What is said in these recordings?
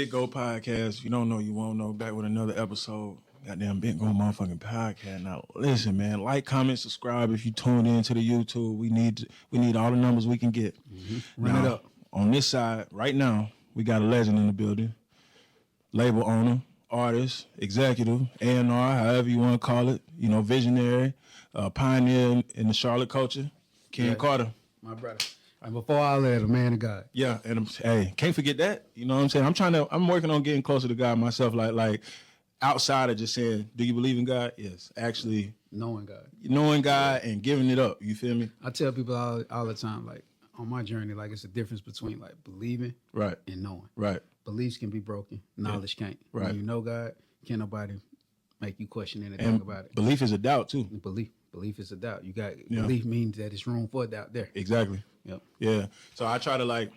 Big Gauxst Podcast. You don't know, you won't know. Back with another episode. Goddamn Big Gauxst motherfucking podcast. Now listen, man. Like, comment, subscribe if you tuned in to the YouTube. We need all the numbers we can get. Run it up. On this side, right now, we got a legend in the building. Label owner, artist, executive, A&R, however you want to call it. You know, visionary, pioneer in the Charlotte culture. Ken Carter. My brother. And before all that, a man of God. Yeah, and hey, can't forget that. You know what I'm saying? I'm working on getting closer to God myself. Like outside of just saying, do you believe in God? Yes, actually Knowing God and giving it up. You feel me? I tell people all the time, like on my journey, like it's a difference between like believing and knowing. Right. Beliefs can be broken. Knowledge can't. Right. When you know God, can't nobody make you question anything about it. Belief is a doubt too. Belief is a doubt. You got belief means that it's room for a doubt there. Exactly. Yep. Yeah. So I try to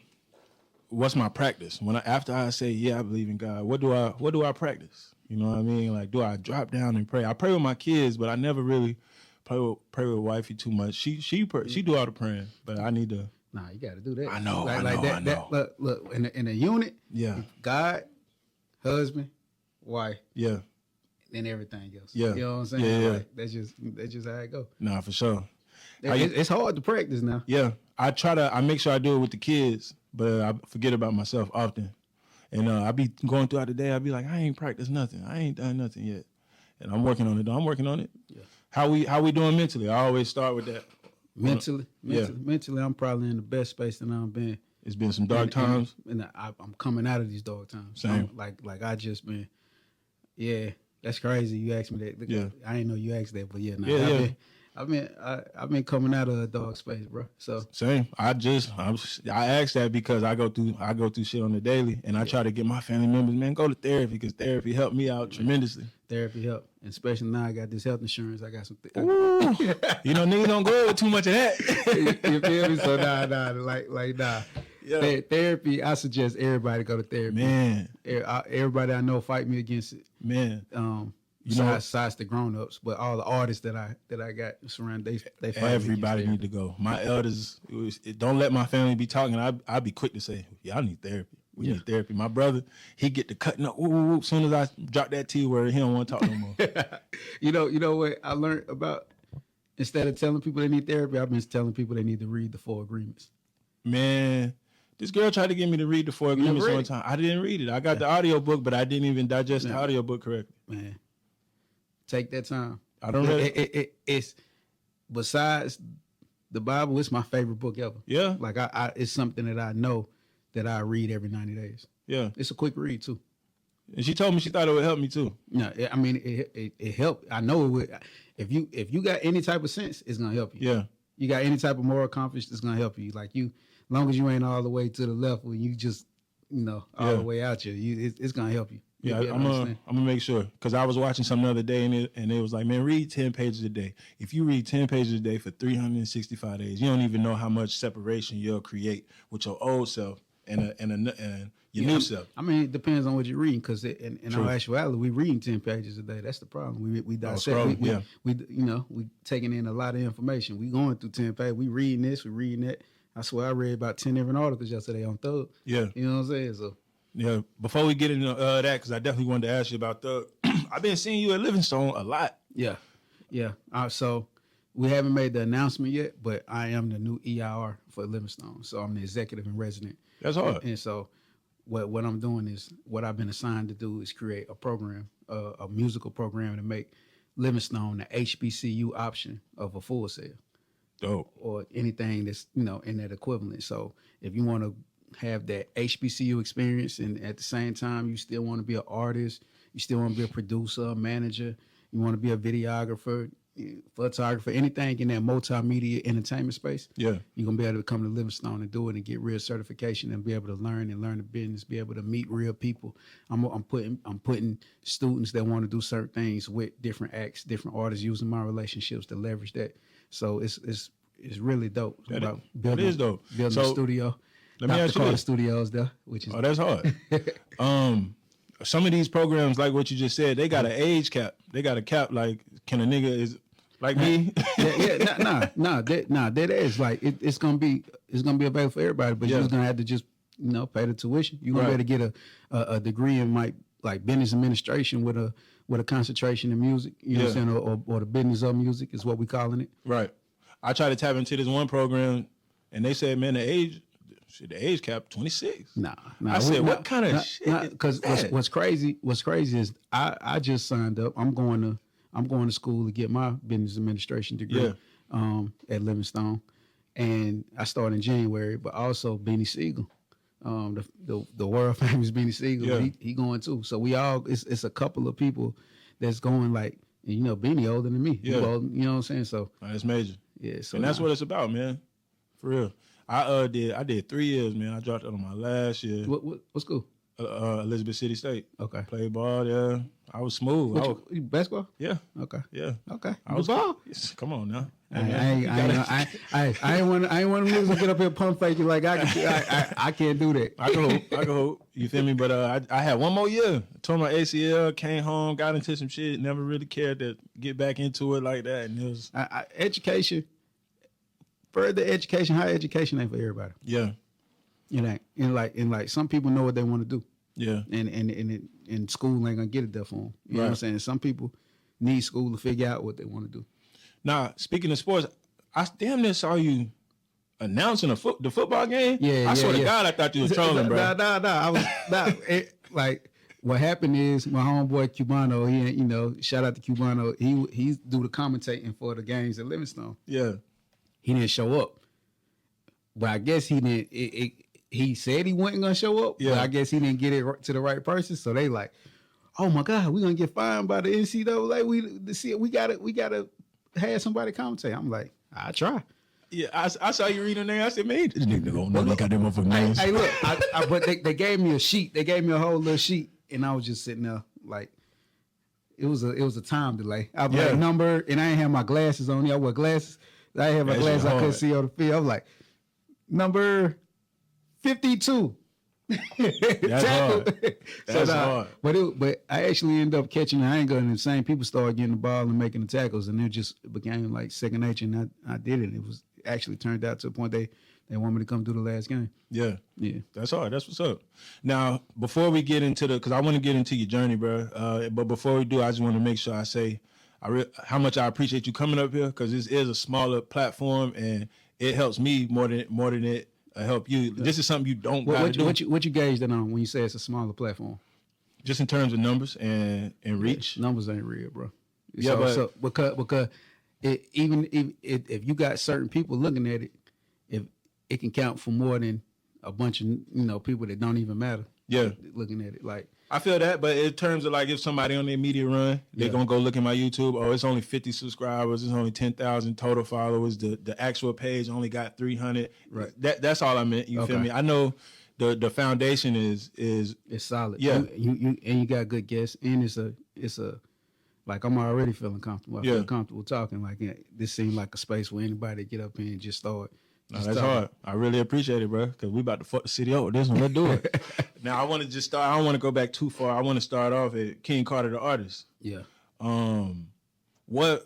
what's my practice? After I say, I believe in God, what do I practice? You know what I mean? Like, do I drop down and pray? I pray with my kids, but I never really pray with wifey too much. She do all the praying, but I need to. Nah, you got to do that. I know. Look, in a unit. Yeah. God, husband, wife. Yeah. And everything else. Yeah. You know what I'm saying? Yeah. Like, that's just how it go. Nah, for sure. It's hard to practice now. Yeah. I make sure I do it with the kids, but I forget about myself often. And I be going throughout the day, I be like, I ain't practiced nothing. I ain't done nothing yet. And I'm working on it, though. I'm working on it. Yeah. How we doing mentally? I always start with that. Mentally, I'm probably in the best space that I've been. It's been some dark times. And I'm coming out of these dark times. Same. Like I just been, that's crazy. You asked me that. Yeah. I didn't know you asked that, but I've been coming out of a dark space, bro. So same. I asked that because I go through shit on the daily, and I try to get my family members, man, go to therapy because therapy helped me out tremendously. Therapy helped, and especially now I got this health insurance. I got some. You know, niggas don't go with too much of that. You feel me? So nah. Yeah. Therapy. I suggest everybody go to therapy. Man, everybody I know fight me against it. Man, besides the grown-ups, but all the artists that I got surrounded, they fight. Everybody need to go. My elders, don't let my family be talking. I'd be quick to say, I need therapy. We need therapy. My brother, he get to cutting up. As soon as I drop that T word, he don't want to talk no more. You know what I learned about? Instead of telling people they need therapy, I've been telling people they need to read the 4 Agreements. Man, this girl tried to get me to read the 4 Agreements one time. I didn't read it. I got the audio book, but I didn't even digest the audio book correctly. Man, take that time. I don't read it. It's besides the Bible, it's my favorite book ever. Yeah. Like it's something that I know that I read every 90 days. Yeah. It's a quick read too. And she told me she thought it would help me too. No, I mean it helped. I know it would. If you got any type of sense, it's gonna help you. Yeah. You got any type of moral compass, it's gonna help you. Like as long as you ain't all the way to the left, when you just all the way out here, it's gonna help you. Yeah, I'm gonna make sure, because I was watching something the other day and it was like, man, read 10 pages a day. If you read 10 pages a day for 365 days, you don't even know how much separation you'll create with your old self and your new self. I mean, it depends on what you're reading, because in our actuality, we reading 10 pages a day. That's the problem. We dissect. We taking in a lot of information. We going through 10 pages. We reading this. We reading that. I swear I read about 10 different articles yesterday on Thug. Yeah. You know what I'm saying? So. Yeah. Before we get into that, because I definitely wanted to ask you about Thug. I've been seeing you at Livingstone a lot. Yeah. Yeah. So we haven't made the announcement yet, but I am the new EIR for Livingstone. So I'm the executive and resident. That's hard. And so what I'm doing is, what I've been assigned to do is create a program, a musical program to make Livingstone the HBCU option of a Full Sail. Dope. Or anything that's, in that equivalent. So if you want to have that HBCU experience, and at the same time you still want to be an artist, you still want to be a producer, a manager, you want to be a videographer, photographer, anything in that multimedia entertainment space, you're gonna be able to come to Livingstone and do it and get real certification and be able to learn the business, be able to meet real people. I'm putting students that want to do certain things with different acts, different artists, using my relationships to leverage that. So it's really dope. That is dope. Building a studio. Let me ask you this. Studios there, which is that's hard. Some of these programs, like what you just said, they got an age cap. They got a cap. Like, can a nigga is like me? That is like it's gonna be available for everybody, but you're just gonna have to just pay the tuition. You're gonna be able to get a degree in like business administration with a concentration in music. You know what I'm saying, or the business of music is what we calling it. Right. I tried to tap into this one program, and they said, man, the age cap 26. Nah. I said, what kind of shit? Because what's crazy is I just signed up. I'm going to school to get my business administration degree at Livingstone, and I start in January. But also Beanie Siegel, the world famous Beanie Siegel, he going too. So we all it's a couple of people that's going like, you know, Beanie older than me. Yeah. Old, you know what I'm saying? So that's major. Yeah. So and that's what it's about, man. For real. I did 3 years, man. I dropped out on my last year. What school? Elizabeth City State. Okay. Played ball, yeah. I was smooth. Basketball? Yeah. Okay. Yeah. Okay. I was ball. Come on now. I ain't want to get up here pump fake you like I can't do that. I can hope. You feel me? But I had one more year. Tore my ACL, came home, got into some shit. Never really cared to get back into it like that. And it was education. Further education, higher education ain't for everybody. Yeah. It ain't. And like some people know what they want to do. Yeah. And school ain't gonna get it there for them. You know what I'm saying? Some people need school to figure out what they want to do. Now, speaking of sports, I damn near saw you announcing the football game. Yeah. I swear to God, I thought you was trolling, bro. Nah. I was like what happened is my homeboy Cubano, he shout out to Cubano, he do the commentating for the games at Livingstone. Yeah. He didn't show up. But I guess he didn't he said he wasn't gonna show up, but I guess he didn't get it to the right person. So they like, oh my God, we're gonna get fined by the NCAA. We gotta have somebody commentate. I'm like, I try. Yeah, I saw you reading there. I said, man, this nigga don't know they got them motherfucking names. Hey, look, but they gave me a sheet. They gave me a whole little sheet, and I was just sitting there like, it was a time delay. I was like number, and I didn't have my glasses on. I wore glasses. I didn't have my glasses. I couldn't see on the field. I was like, number 52. That's hard. That's hard. But I actually ended up catching the angle, and the same people started getting the ball and making the tackles, and it just became like second nature. And I did it. It was actually turned out to a point they want me to come do the last game. Yeah. That's hard. That's what's up. Now, before we get into because I want to get into your journey, bro. But before we do, I just want to make sure I say how much I appreciate you coming up here, because this is a smaller platform and it helps me more than it help you. This is something you don't gotta do. What you gauge that on when you say it's a smaller platform? Just in terms of numbers and reach. Numbers ain't real, bro. Yeah, so because even if you got certain people looking at it, if it can count for more than a bunch of people that don't even matter. Yeah, looking at it like. I feel that, but in terms of like if somebody on their media run, they're gonna go look at my YouTube. Oh, it's only 50 subscribers. It's only 10,000 total followers. The actual page only got 300. Right. That's all I meant. You feel me? I know the foundation is it's solid. Yeah. You got good guests, and it's a like I'm already feeling comfortable. I feel comfortable talking. Like this seemed like a space where anybody get up here and just start. No, that's hard. I really appreciate it, bro, because we about to fuck the city up with this one. Let's do it. Now, I want to just start. I don't want to go back too far. I want to start off at King Carter, the artist. Yeah. What?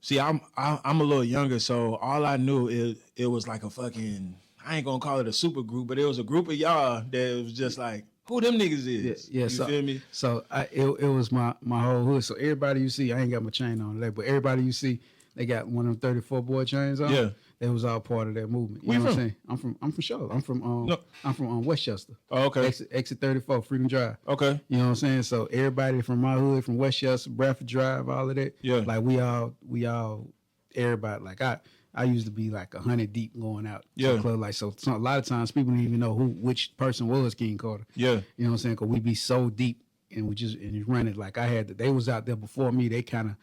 See, I'm a little younger, so all I knew is it was like a fucking. I ain't gonna call it a super group, but it was a group of y'all that was just like, who them niggas is? Yeah. You feel me? So it was my whole hood. So everybody you see, I ain't got my chain on today, but everybody you see, they got one of them 34 boy chains on. Yeah. They was all part of that movement. You Where know you what I'm saying? I'm from Charlotte. I'm from Westchester. Oh, okay. Exit 34, Freedom Drive. Okay. You know what I'm saying? So everybody from my hood, from Westchester, Bradford Drive, all of that. Yeah. Like we all, everybody. Like I used to be like 100 deep going out to the club. Like so a lot of times people didn't even know which person was King Carter. Yeah. You know what I'm saying? Because we be so deep and we just run it. Like they was out there before me. They kind of.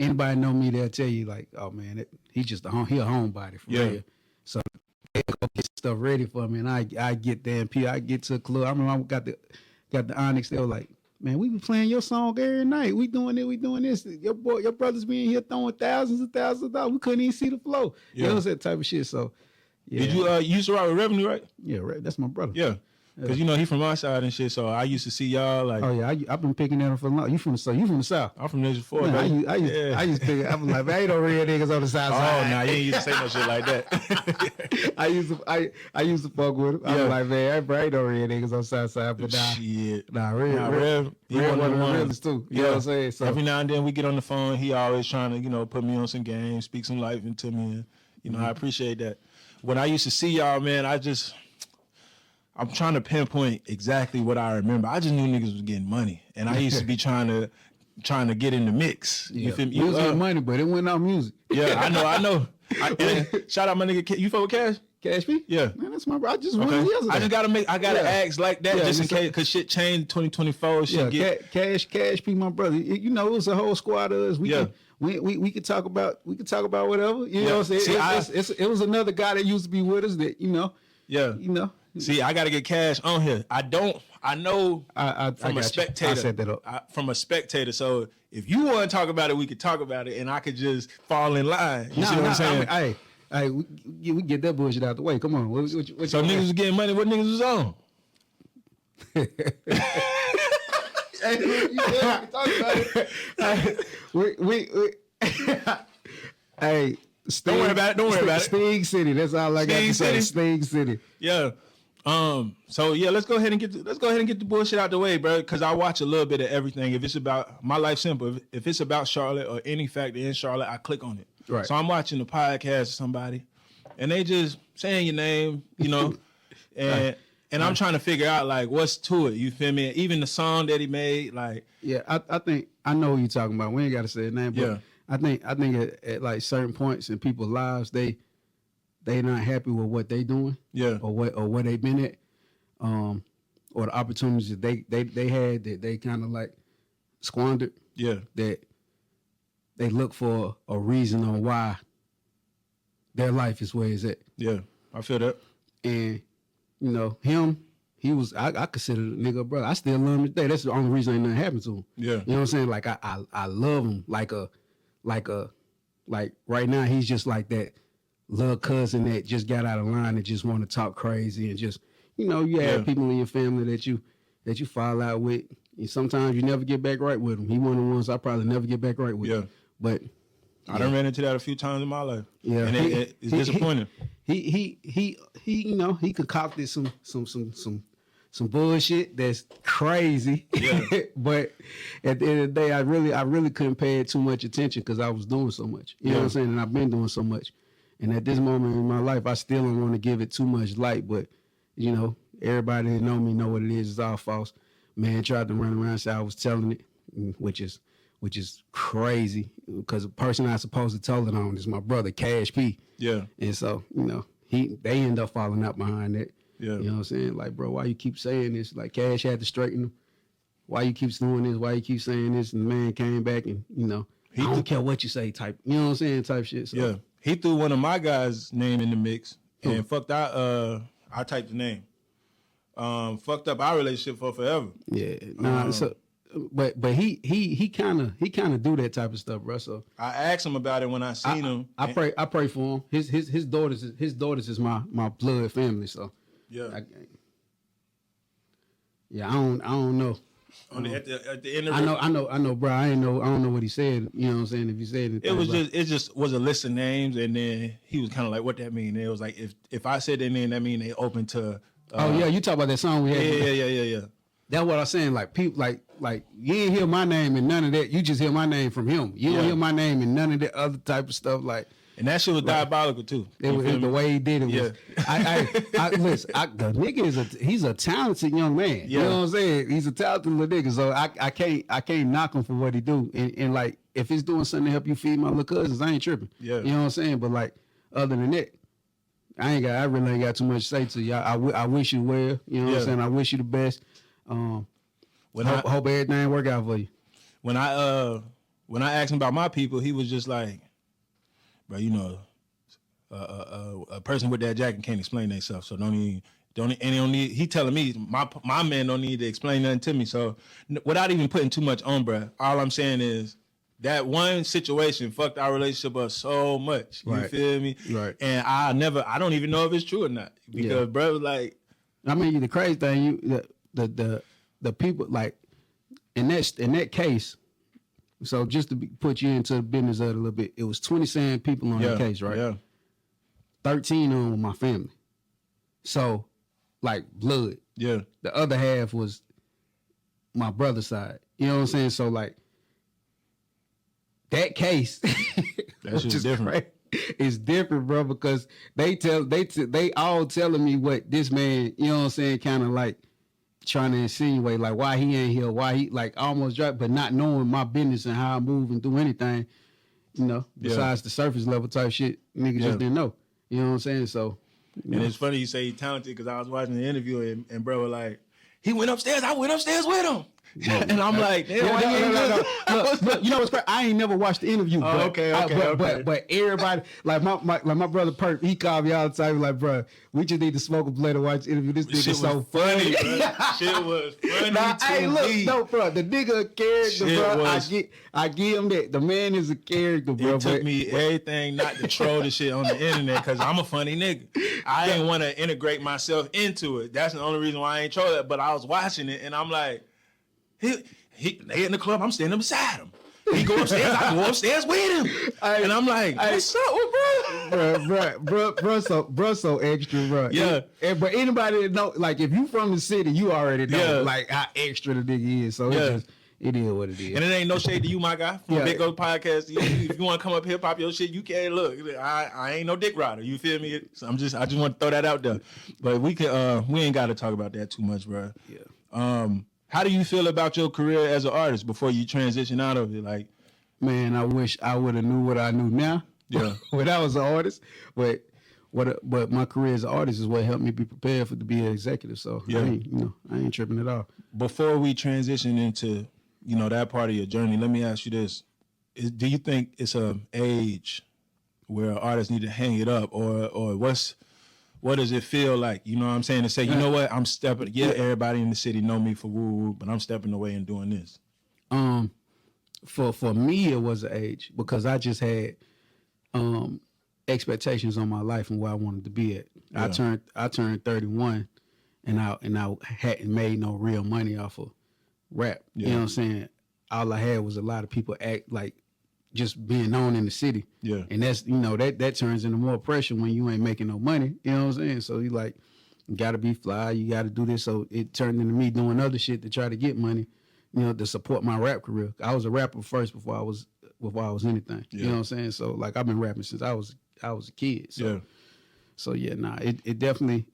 Anybody know me, they'll tell you like, oh man, he just he a homebody for real. So they go get stuff ready for me, and I get there and I get to a club. I remember I got the Onyx. They were like, man, we be playing your song every night. We doing it. We doing this. Your brothers being here throwing thousands and thousands of dollars. We couldn't even see the flow. You know that type of shit. So yeah. Did you used to ride with Revenue, right? Yeah, right. That's my brother. Yeah. Cause you know he from my side and shit. So I used to see y'all like. Oh yeah, I've been picking at him for a long. You from the south? You from the south? I'm from Nation 4. Man, I used to pick. I was like, man, ain't no real niggas on the south side. Oh, nah, you ain't used to say no shit like that. I used to fuck with him. I was like, man, bro, ain't no real niggas on the south side. But shit, Rev, he one of the realest too. You know what I'm saying? So every now and then we get on the phone. He always trying to put me on some games, speak some life into me. And, I appreciate that. When I used to see y'all, man, I'm trying to pinpoint exactly what I remember. I just knew niggas was getting money, and I used to be trying to get in the mix. You feel me? You was getting money, but it wasn't on music. Yeah, I know. Shout out my nigga. You fuck with Cash? Cash P? Yeah. Man, that's my bro. I just won yesterday. I just gotta ask like that just in case, cause shit changed 2024. Cash P, my brother. It was a whole squad of us. We could talk about whatever. You know what I'm saying? It was another guy that used to be with us that See, I gotta get Cash on here. I know from a spectator. I set that up. From a spectator. So if you want to talk about it, we could talk about it, and I could just fall in line. You see what I'm saying? Hey, we get that bullshit out the way. Come on. What so niggas was getting money. What niggas was on? Hey, you can talk about it. Hey, don't worry about it. Sting City. That's all I got to say. Sting City. Yeah. So yeah, let's go ahead and get the bullshit out the way, bro. Because I watch a little bit of everything. If it's about my life, simple. If it's about Charlotte or any factor in Charlotte, I click on it. Right. So I'm watching the podcast of somebody, and they just saying your name, and I'm trying to figure out like what's to it. You feel me? Even the song that he made, like I think I know what you're talking about. We ain't got to say his name, but yeah. I think at like certain points in people's lives, they not happy with what they doing, or where they been at, or the opportunities that they had that they kind of like squandered, that they look for a reason on why their life is where it's at. Yeah, I feel that. And him, he was I consider the nigga a brother. I still love him today. That's the only reason ain't nothing happened to him. Yeah, you know what I'm saying? Like I love him like right now he's just like that little cousin that just got out of line and just want to talk crazy and just you have people in your family that you fall out with, and sometimes you never get back right with them. He one of the ones I probably never get back right with. Yeah, but I done ran into that a few times in my life. Yeah, and it's disappointing. He concocted some bullshit that's crazy. Yeah. But at the end of the day, I really couldn't pay it too much attention because I was doing so much. You know what I'm saying? And I've been doing so much. And at this moment in my life, I still don't want to give it too much light. But everybody that know me know what it is. It's all false. Man tried to run around and say I was telling it, which is crazy because the person I'm supposed to tell it on is my brother Cash P. Yeah. And so they end up falling out behind that. Yeah. You know what I'm saying? Like, bro, why you keep saying this? Like, Cash had to straighten him. Why you keep doing this? Why you keep saying this? And the man came back and, I don't care what you say type, you know what I'm saying, type shit. So. Yeah. He threw one of my guys' name in the mix and fucked out, I typed the name. Fucked up our relationship for forever. Yeah. But he kind of do that type of stuff, bro. So I asked him about it when I seen him. I pray for him. His daughters is my blood family. So yeah, I don't know. At the end of I know, bro. I don't know what he said. You know what I'm saying? If he said anything, it just was a list of names, and then he was kind of like, "What that mean?" And it was like, if I said their name, that mean they open to. You talk about that song we had. Yeah. That's what I'm saying. Like people, like you ain't hear my name and none of that. You just hear my name from him. You don't hear my name and none of that other type of stuff. Like, and that shit was diabolical too. It was the way he did it. Was, listen. The nigga he's a talented young man. Yeah. You know what I'm saying? He's a talented little nigga. So I can't knock him for what he do. And like if he's doing something to help you feed my little cousins, I ain't tripping. Yeah. You know what I'm saying? But like other than that, I really ain't got too much to say to you. I wish you well. You know what I'm saying? I wish you the best. Hope everything work out for you. When I asked him about my people, he was just like, bro, a person with that jacket can't explain themselves, so don't need. He telling me my man don't need to explain nothing to me. So without even putting too much on, bro, all I'm saying is that one situation fucked our relationship up so much. You feel me? Right. And I don't even know if it's true or not because bro, like. I mean, the crazy thing, the people like in that case. So just to put you into the business of it a little bit, it was 27 people on the case, right? Yeah. 13 on with my family. So, like blood. Yeah. The other half was my brother's side. You know what I'm saying? So like that case, That's just different. It's different, bro, because they all telling me what this man, you know what I'm saying, kind of like trying to insinuate, like why he ain't here, why he like almost dropped, but not knowing my business and how I move and do anything, you know, besides the surface level type shit, niggas just didn't know. You know what I'm saying? So, and it's funny you say he's talented because I was watching the interview and bro was like, he went upstairs, I went upstairs with him. And I'm like, damn, why you ain't good? Look, you know what's crazy? I ain't never watched the interview. Oh, but, but everybody, like my brother Perk, he called me all the time. Like, bro, we just need to smoke a blend and watch the interview. This nigga is so funny. Shit was funny. Hey, look, no, bro, the nigga a character, Shit bro. was. I give him that. The man is a character, bro. It took me everything not to troll the shit on the internet because I'm a funny nigga. I didn't want to integrate myself into it. That's the only reason why I ain't troll that. But I was watching it and I'm like, they in the club, I'm standing beside him. He go upstairs, I go upstairs with him. And I'm like, what's up with bro? Bro, so extra, bro. Yeah. But anybody that know, like, if you from the city, you already know, like, how extra the nigga is. So it is what it is. And it ain't no shade to you, my guy, from Big Gauxst Podcast. If you want to come up here, pop your shit, you can. Look, I ain't no dick rider. You feel me? So I just want to throw that out there. But we ain't got to talk about that too much, bro. Yeah. How do you feel about your career as an artist before you transition out of it? Like, man, I wish I would have knew what I knew now. Yeah. When I was an artist, but my career as an artist is what helped me be prepared to be an executive. So I ain't tripping at all. Before we transition into, that part of your journey, let me ask you this: do you think it's a age where artists need to hang it up, or what does it feel like? You know what I'm saying? To say, you know what, I'm stepping. Yeah, everybody in the city know me for woo woo, but I'm stepping away and doing this. For me, it was an age because I just had expectations on my life and where I wanted to be at. Yeah. I turned 31, and I hadn't made no real money off of rap. Yeah. You know what I'm saying? All I had was a lot of people act like just being known in the city. Yeah. And that's, that turns into more pressure when you ain't making no money. You know what I'm saying? So you like, you gotta be fly, you gotta do this. So it turned into me doing other shit to try to get money, to support my rap career. I was a rapper first before I was anything. Yeah. You know what I'm saying? So like I've been rapping since I was a kid. So it definitely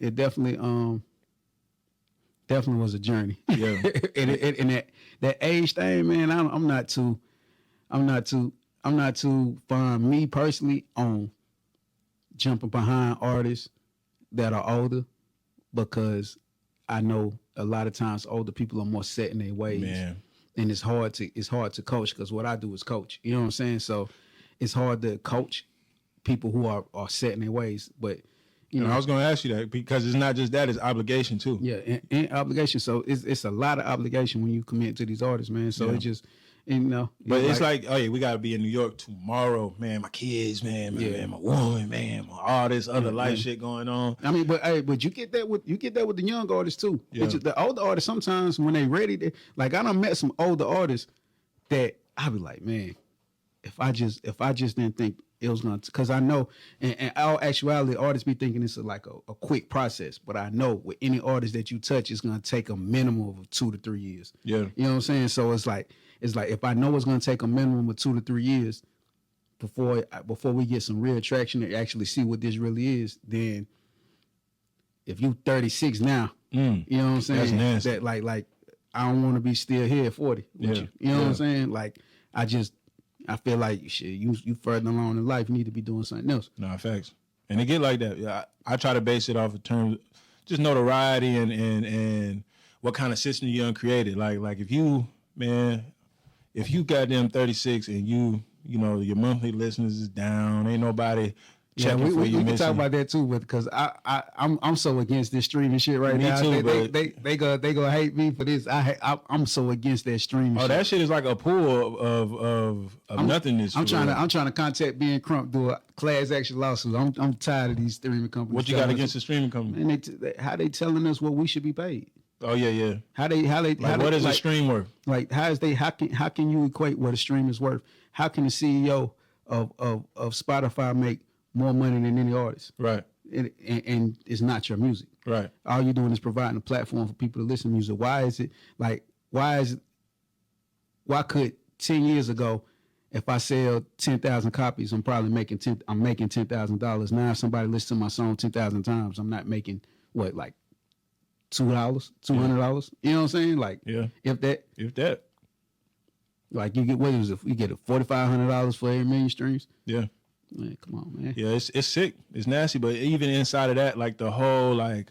was a journey. Yeah. and that age thing, man, I'm not too fond, me personally, on jumping behind artists that are older, because I know a lot of times older people are more set in their ways. Man. And it's hard to coach, because what I do is coach. You know what I'm saying? So it's hard to coach people who are set in their ways. But I was going to ask you that, because it's not just that, it's obligation too. Yeah, and obligation. So it's a lot of obligation when you commit to these artists, man. So it just, But it's like, oh yeah, we got to be in New York tomorrow, man. My kids, man, my woman, man, all this other life shit going on. I mean, but you get that with the young artists too. Yeah. The older artists, sometimes when they ready, like I done met some older artists that I be like, man, if I just didn't think it was gonna, because I know, and all actuality, artists be thinking it's like a quick process, but I know with any artist that you touch, it's gonna take a minimum of 2 to 3 years. Yeah, you know what I'm saying? So it's like if I know it's gonna take a minimum of 2 to 3 years before we get some real traction to actually see what this really is, then if you 36 now, you know what I'm saying? That's nasty. That like I don't want to be still here at 40 with you. You know what I'm saying? Like I feel like shit, you further along in life, you need to be doing something else. No, facts. And it get like that. Yeah, I try to base it off of terms, just notoriety and what kind of system you uncreated. Like if you got them 36 and you know your monthly listeners is down, ain't nobody Yeah, checking for we you can missing. talk about that too, but because I'm so against this streaming shit right Me now. too, They gonna hate me for this. I'm so against that streaming. Oh, shit. that shit is like a pool of nothingness. I'm trying to contact Ben Crump, do a class action lawsuit. I'm tired of these streaming companies. What you got against the streaming company? And how they telling us what we should be paid? Oh yeah. How they What is a stream worth? Like how can you equate what a stream is worth? How can the CEO of Spotify make more money than any artist? Right. And it's not your music. Right. All you're doing is providing a platform for people to listen to music. Why could 10 years ago, if I sell 10,000 copies, I'm probably making $10,000. Now if somebody listens to my song 10,000 times, I'm not making like $2, $200. You know what I'm saying? Like if that. Like you get you get $4,500 for every million streams. Yeah. Man, come on, man. Yeah, it's sick. It's nasty. But even inside of that, like the whole like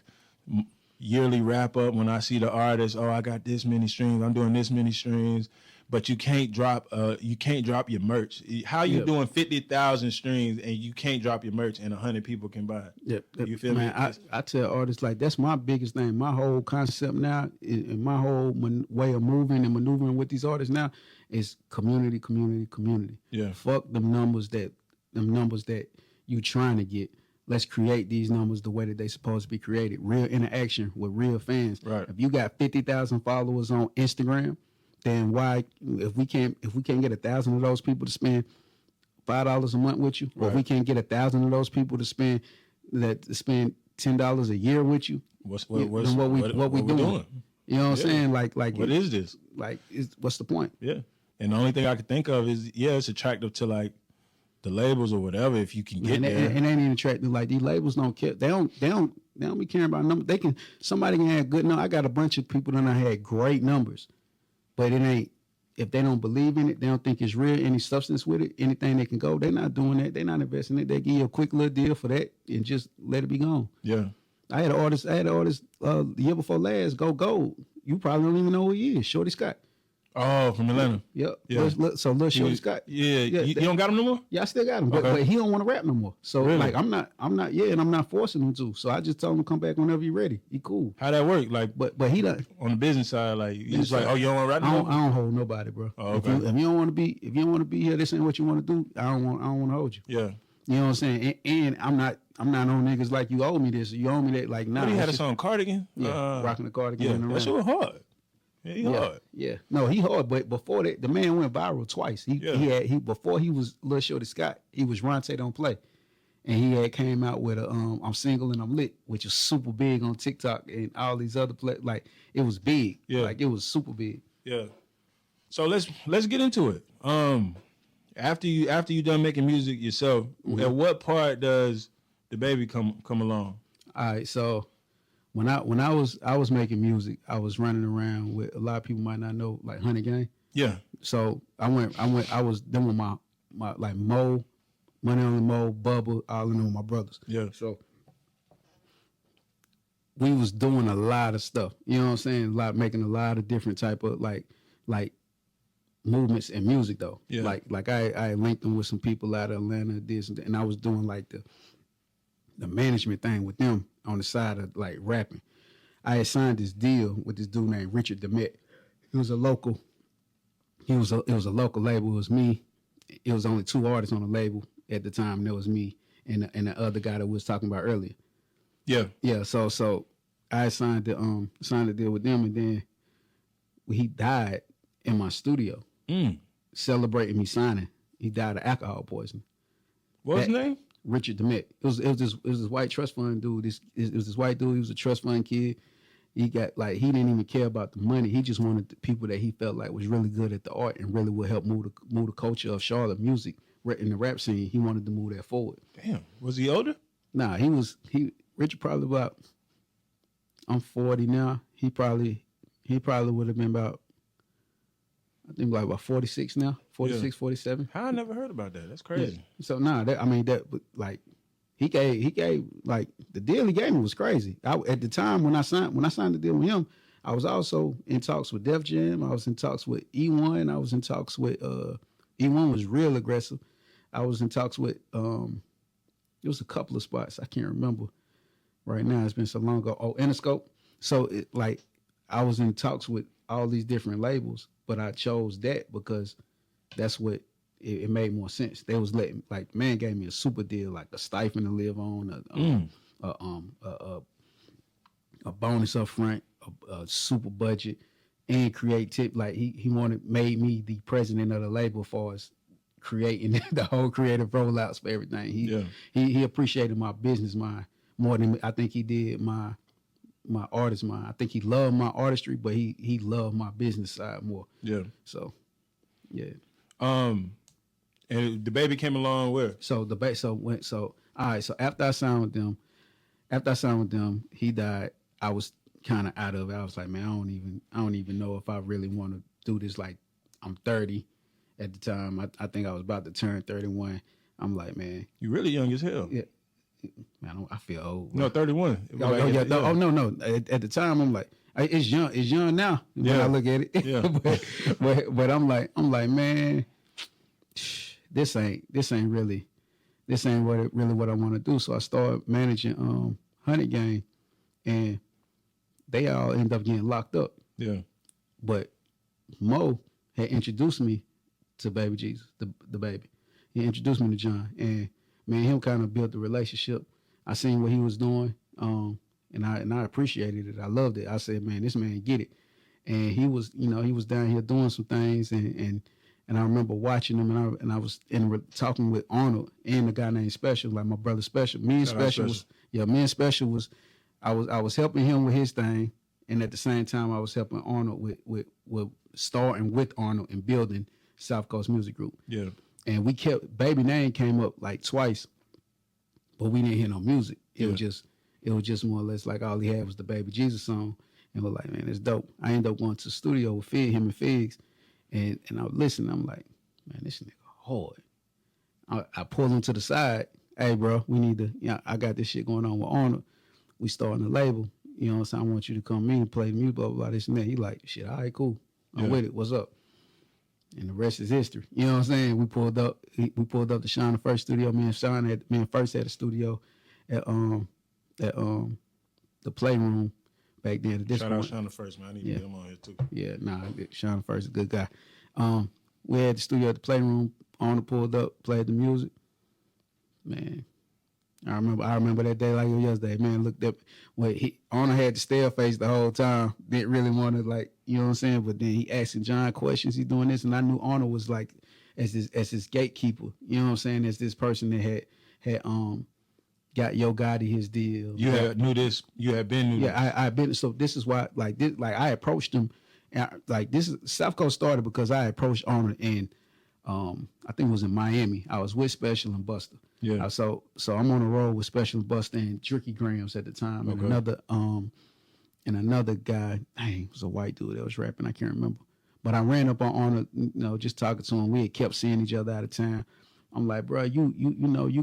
yearly wrap up, when I see the artist, I got this many streams, I'm doing this many streams, but you can't drop your merch. How you doing 50,000 streams and you can't drop your merch and 100 people can buy it? Yeah, you feel me? I tell artists like that's my biggest thing. My whole concept now, and my whole way of moving and maneuvering with these artists now is community. Yeah. Fuck them numbers that you trying to get. Let's create these numbers the way that they supposed to be created. Real interaction with real fans. Right. If you got 50,000 followers on Instagram, then why if we can't get 1,000 of those people to spend $5 a month with you, or if we can't get 1,000 of those people to spend $10 a year with you, what we doing? You know what I'm saying? Like what is this? Like what's the point? Yeah. And the only thing I can think of is it's attractive to like the labels or whatever if you can get there. And they ain't even attractive. Like these labels don't care. They don't be caring about numbers. Somebody can have good numbers. I got a bunch of people that had great numbers, but it ain't. If they don't believe in it, they don't think it's real, any substance with it, anything they can go, they're not doing that. They're not investing in it. They give you a quick little deal for that and just let it be gone. Yeah. I had an artist the year before last go gold. You probably don't even know who he is. Shorty Scott. Oh, from Atlanta. Yep. Yeah. So little Shorty Scott. Yeah. You don't got him no more? Yeah, I still got him, Okay. but he don't want to rap no more. So Really? like I'm not, and I'm not forcing him to. So I just told him to come back whenever you're ready. He cool. How that work? Like, But he done. on the business side, like you just like, you don't want to rap no I more? don't hold nobody, bro. Oh, okay. If you don't want to be here, this ain't what you want to do. I don't want to hold you. Yeah. You know what I'm saying? And I'm not on niggas like you owe me this. Or you owe me that. Like nah. What, he had a song Cardigan? Yeah, rocking the cardigan. Yeah, in the that round. shit was hard. Yeah, he hard. Yeah. No, he hard. But before that, the man went viral twice. He before he was Lil Shorty Scott, he was Ronte Don't Play. And he had came out with a I'm Single and I'm Lit, which is super big on TikTok and all these other like it was big. Yeah. Like it was super big. Yeah. So let's get into it. After you done making music yourself, at what part does the baby come along? All right, so when I was making music, I was running around with a lot of people might not know, like Honey Gang. Yeah. So I was then with my like Mo, Money Only Mo, Bubba, all of them, my brothers. Yeah. So we was doing a lot of stuff. You know what I'm saying? Making a lot of different type of like movements and music though. Yeah. Like I linked them with some people out of Atlanta, and I was doing like the management thing with them on the side of like rapping. I had signed this deal with this dude named Richard Demet. It was a local label. It was me. It was only 2 artists on the label at the time. And it was me and the other guy that we was talking about earlier. Yeah. Yeah. So I signed the deal with them, and then he died in my studio celebrating me signing. He died of alcohol poisoning. What's his name? Richard Demet. It was this white trust fund dude. It was this white dude. He was a trust fund kid. He got like he didn't even care about the money. He just wanted the people that he felt like was really good at the art and really would help move the culture of Charlotte music in the rap scene. He wanted to move that forward. Damn. Was he older? Nah, Richard probably about. I'm 40 now. He probably would have been about. I think like about 46 now, 46, 47. How I never heard about that. That's crazy. Yeah. So he gave like the deal he gave me was crazy. At the time when I signed the deal with him, I was also in talks with Def Jam. I was in talks with E1. I was in talks with E1 was real aggressive. I was in talks with It was a couple of spots. I can't remember right now. It's been so long ago. Oh, Interscope. So I was in talks with all these different labels, but I chose that because that's what it made more sense. They was letting, like, man gave me a super deal, like a stipend to live on, a bonus up front, a super budget, and creative. Like he made me the president of the label as far as creating the whole creative rollouts for everything. He appreciated my business mind more than I think he did my artist mind. I think he loved my artistry, but he loved my business side more. Yeah. So, yeah. And the baby came along where? So all right. So after I signed with them, he died. I was kind of out of it. I was like, man, I don't even know if I really want to do this. Like, I'm 30 at the time. I think I was about to turn 31. I'm like, man, you really young as hell. Yeah. Man, I feel old. No, 31. No. At the time, I'm like, it's young now when I look at it. Yeah. but I'm like, man, this ain't really what I want to do. So I started managing 100 Game, and they all end up getting locked up. Yeah. But Mo had introduced me to Baby Jesus, the baby. He introduced me to John, and me and him kind of built the relationship. I seen what he was doing, and I appreciated it. I loved it. I said, man, this man get it. And he was down here doing some things, and I remember watching him, and I was talking with Arnold and the guy named Special, like my brother Special. Me and Special was, I was helping him with his thing, and at the same time I was helping Arnold with starting with Arnold and building South Coast Music Group. Yeah. And we kept, baby name came up like twice, but we didn't hear no music. It was just more or less like all he had was the Baby Jesus song, and we're like, man, it's dope. I ended up going to the studio with him and Figs, and I was listening. I'm like, man, this nigga hard. I pulled him to the side. Hey, bro, we need to. I got this shit going on with Arnold. We starting the label. You know what I'm saying? I want you to come in and play the music, blah, blah, blah, this and that. He like, shit, all right, cool. I'm with it. What's up? And the rest is history. You know what I'm saying? We pulled up to Sean the First studio. Me and First had a studio at the Playroom back then. At this Shout point. out Sean the First, man. I need to get him on here too. Yeah, Sean the First is a good guy. We had the studio at the Playroom. Arna pulled up, played the music. Man, I remember that day like it was yesterday. Man, looked up. Arna had the stare face the whole time. Didn't really want to, like, you know what I'm saying. But then he asking John questions. He doing this, and I knew Arna was like as his gatekeeper. You know what I'm saying? As this person that had got Yo Gotti his deal. You had knew this. You had been. I've been. So this is why, like I approached him. And South Coast started because I approached Arna in, I think it was in Miami. I was with Special and Buster. Yeah. So I'm on the road with Special and Buster and Tricky Grams at the time, and another guy. Dang, it was a white dude that was rapping. I can't remember. But I ran up on Arna, just talking to him. We had kept seeing each other out of town. I'm like, bro, you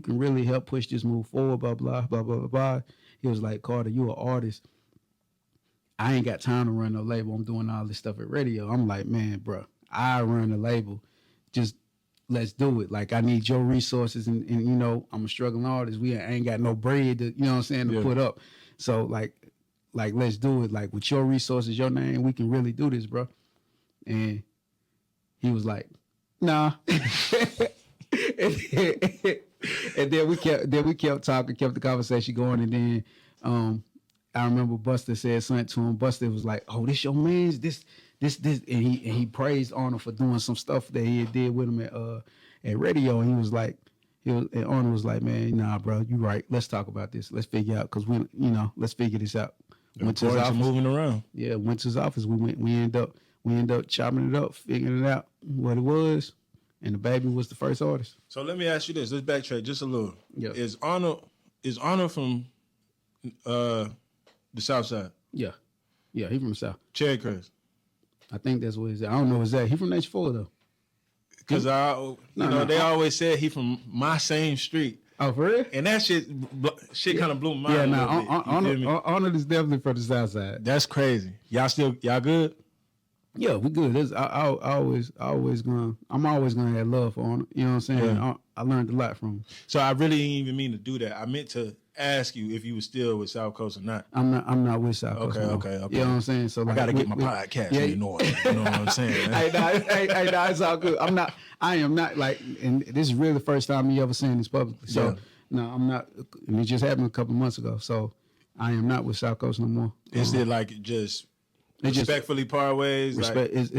can really help push this move forward, blah, blah, blah, blah, blah, blah. He was like, Carter, you an artist. I ain't got time to run no label. I'm doing all this stuff at radio. I'm like, man, bro, I run the label. Just let's do it. Like, I need your resources, and I'm a struggling artist. We ain't got no bread to, you know what I'm saying, to put up. So like let's do it. Like, with your resources, your name, we can really do this, bro. And he was like, nah. and then we kept talking, kept the conversation going, and then I remember Buster said something to him. Buster was like, "Oh, this your man's this," and he praised Arnold for doing some stuff that he did with him at radio. And he was like, and Arnold was like, "Man, nah, bro, you right. Let's talk about this. Let's figure out, because let's figure this out." Went to his office, moving around. Yeah, went to his office. We end up chopping it up, figuring it out what it was, and the baby was the first artist. So let me ask you this. Let's backtrack just a little. Yeah. Is Arnold from the South Side? Yeah, he from the South. Cherry Crest. I think that's what he's at. I don't know exactly. He from H4 though. Because they always said he from my same street. Oh, for real? And that shit kind of blew my mind. Yeah, Arnold is definitely from the South Side. That's crazy. Y'all good? Yeah, we good. I'm always gonna have love for him. You know what I'm saying? Yeah. I learned a lot from him. So I really didn't even mean to do that. I meant to ask you if you were still with South Coast or not. I'm not with South Coast. Okay. You know what I'm saying? So I like, got to get my podcast in order. You know what I'm saying? Man? Hey, it's all good. I am not like, and this is really the first time you ever saying this publicly. So Yeah. no, I'm not. And it just happened a couple months ago. So I am not with South Coast no more. Is it like just respectfully part ways? Respect like,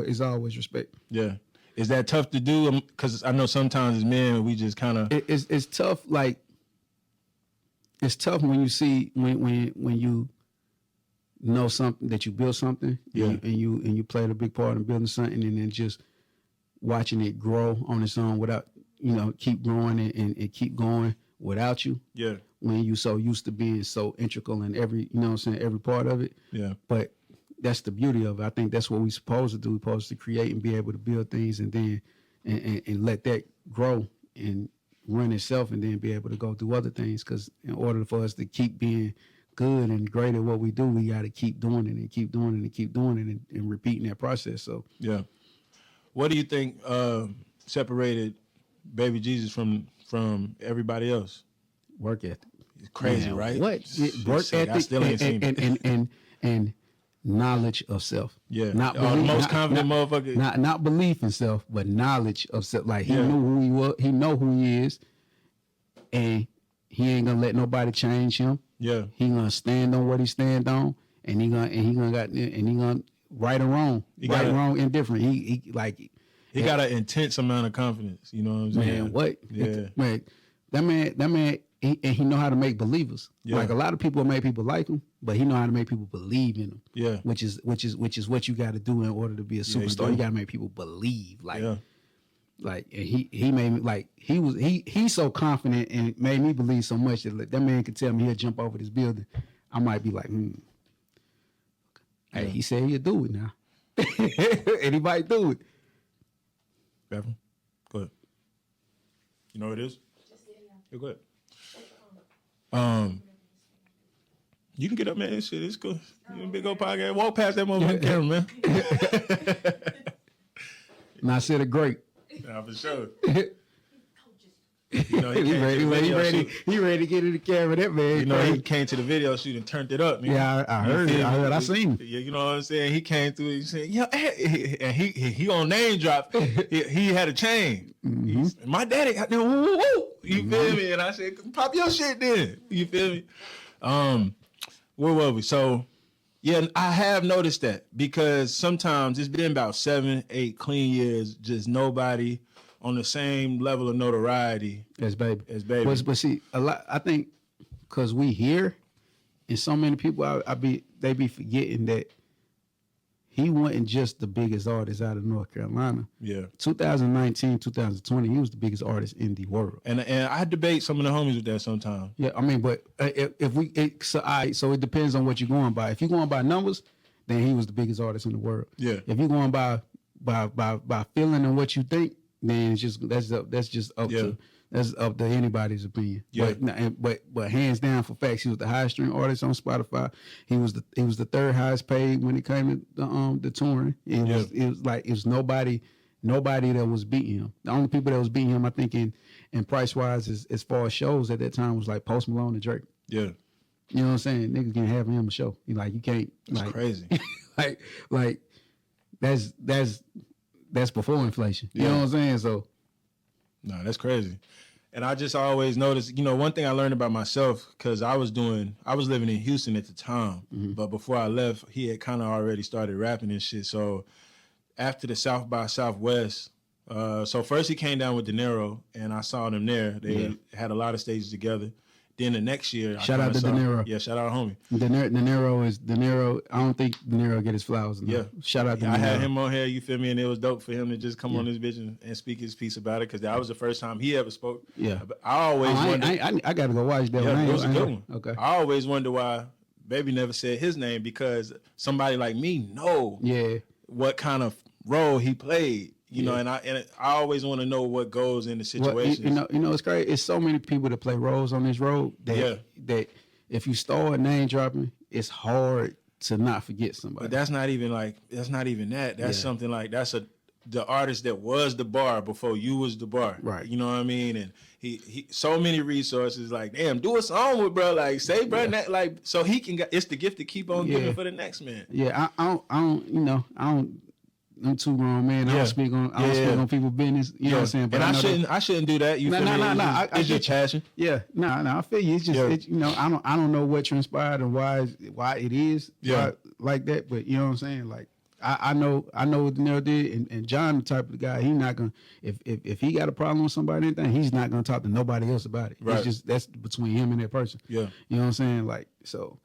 is always respect. Yeah. Is that tough to do? Because I know sometimes as men, we just kind of... It's tough, like, it's tough when you see, when you know something, that you build something, Yeah. and you played a big part in building something, and then just watching it grow on its own without, keep growing and keep going without you. Yeah. When you so used to being so integral in every, every part of it. Yeah. But that's the beauty of it. I think that's what we're supposed to do. We're supposed to create and be able to build things, and then and let that grow and run itself, and then be able to go do other things. Because in order for us to keep being good and great at what we do, we got to keep doing it and keep doing it and keep doing it and repeating that process. So yeah. What do you think separated Baby Jesus from everybody else? Work ethic. It's crazy, Man, right? What work ethic I still ain't seen it. and knowledge of self. Yeah, not the belief, most confident motherfucker. Not belief in self, but knowledge of self. Like he Yeah. knew who he was. He know who he is, and he ain't gonna let nobody change him. Yeah, He gonna stand on what he stand on, and he gonna right or wrong, wrong, indifferent. He got an intense amount of confidence. You know what I'm saying? Man, what? Yeah, Man, that man. He know how to make believers. Yeah. Like a lot of people make people like him, but he know how to make people believe in him. Yeah. Which is what you got to do in order to be a superstar. do. You got to make people believe. Like, Yeah. like, and he made me like he's so confident and made me believe so much that that man could tell me he'll jump over this building. I might be like, Hey, he said he'll do it now. And he might do it. Bevan, go ahead. You know what it is? Yeah, go ahead. You can get up, man. This shit is good. You a big old podcast. Walk past that motherfucking camera, man. Now I said it great. Nah, for sure. He ready to get in the camera. That man. You know, he came to the video shoot and turned it up. Man. Yeah, I heard it. I seen it. Yeah, you know what I'm saying? He came through and said, yeah, and he on name drop. He had a chain. Mm-hmm. My daddy got there, woo, woo, woo. You feel me? And I said, pop your shit then. You feel me? Where were we? So, yeah, I have noticed that because sometimes it's been about 7-8 clean years, just nobody on the same level of notoriety as baby. But see, a lot. I think because we here, and so many people, they be forgetting that he wasn't just the biggest artist out of North Carolina. Yeah. 2019, 2020, he was the biggest artist in the world. And I debate some of the homies with that sometimes. Yeah, I mean, but so it depends on what you're going by. If you're going by numbers, then he was the biggest artist in the world. Yeah. If you're going by feeling and what you think, then it's just that's up to anybody's opinion. Yeah. But hands down for facts, he was the highest stream artist on Spotify. He was the third highest paid when it came to the touring. It was nobody that was beating him. The only people that was beating him, I think, in price wise, as far as shows at that time, was like Post Malone and Drake. Yeah. You know what I'm saying? Niggas can't have him a show. You can't. That's crazy. like that's before inflation. You know what I'm saying? So, no, that's crazy. And I just always noticed, one thing I learned about myself, because I was living in Houston at the time, but before I left, he had kind of already started rapping and shit. So after the South by Southwest, so first he came down with De Niro, and I saw them there. They had a lot of stages together. Then the next year, shout out to De Niro. Yeah, shout out homie. De Niro. I don't think De Niro get his flowers enough. Yeah, shout out to De Niro. I had him on here. You feel me? And it was dope for him to just come on this bitch and speak his piece about it, because that was the first time he ever spoke. Yeah, I always wonder. I got to go watch that. Yeah, it was a good one. Okay. I always wonder why Baby never said his name, because somebody like me know what kind of role he played. You know, and I always want to know what goes in the situation. Well, it's great. It's so many people that play roles on this road that if you start name dropping, it's hard to not forget somebody. But that's not even that. That's something like the artist that was the bar before you was the bar. Right. You know what I mean? And he so many resources, like, damn, do a song with bro. Like, say bro, that, like, so he can it's the gift to keep on giving for the next man. Yeah, I don't, I'm too grown, man. I don't speak on people's business. You know what I'm saying? But I shouldn't do that. You feel me? It's just passion. Yeah, I feel you. It's just I don't know what transpired and why it is like that. But you know what I'm saying? Like I know what Daenerys did, and John, the type of guy, he's not gonna if he got a problem with somebody or anything, he's not gonna talk to nobody else about it. Right. It's just that's between him and that person. Yeah, you know what I'm saying? Like so.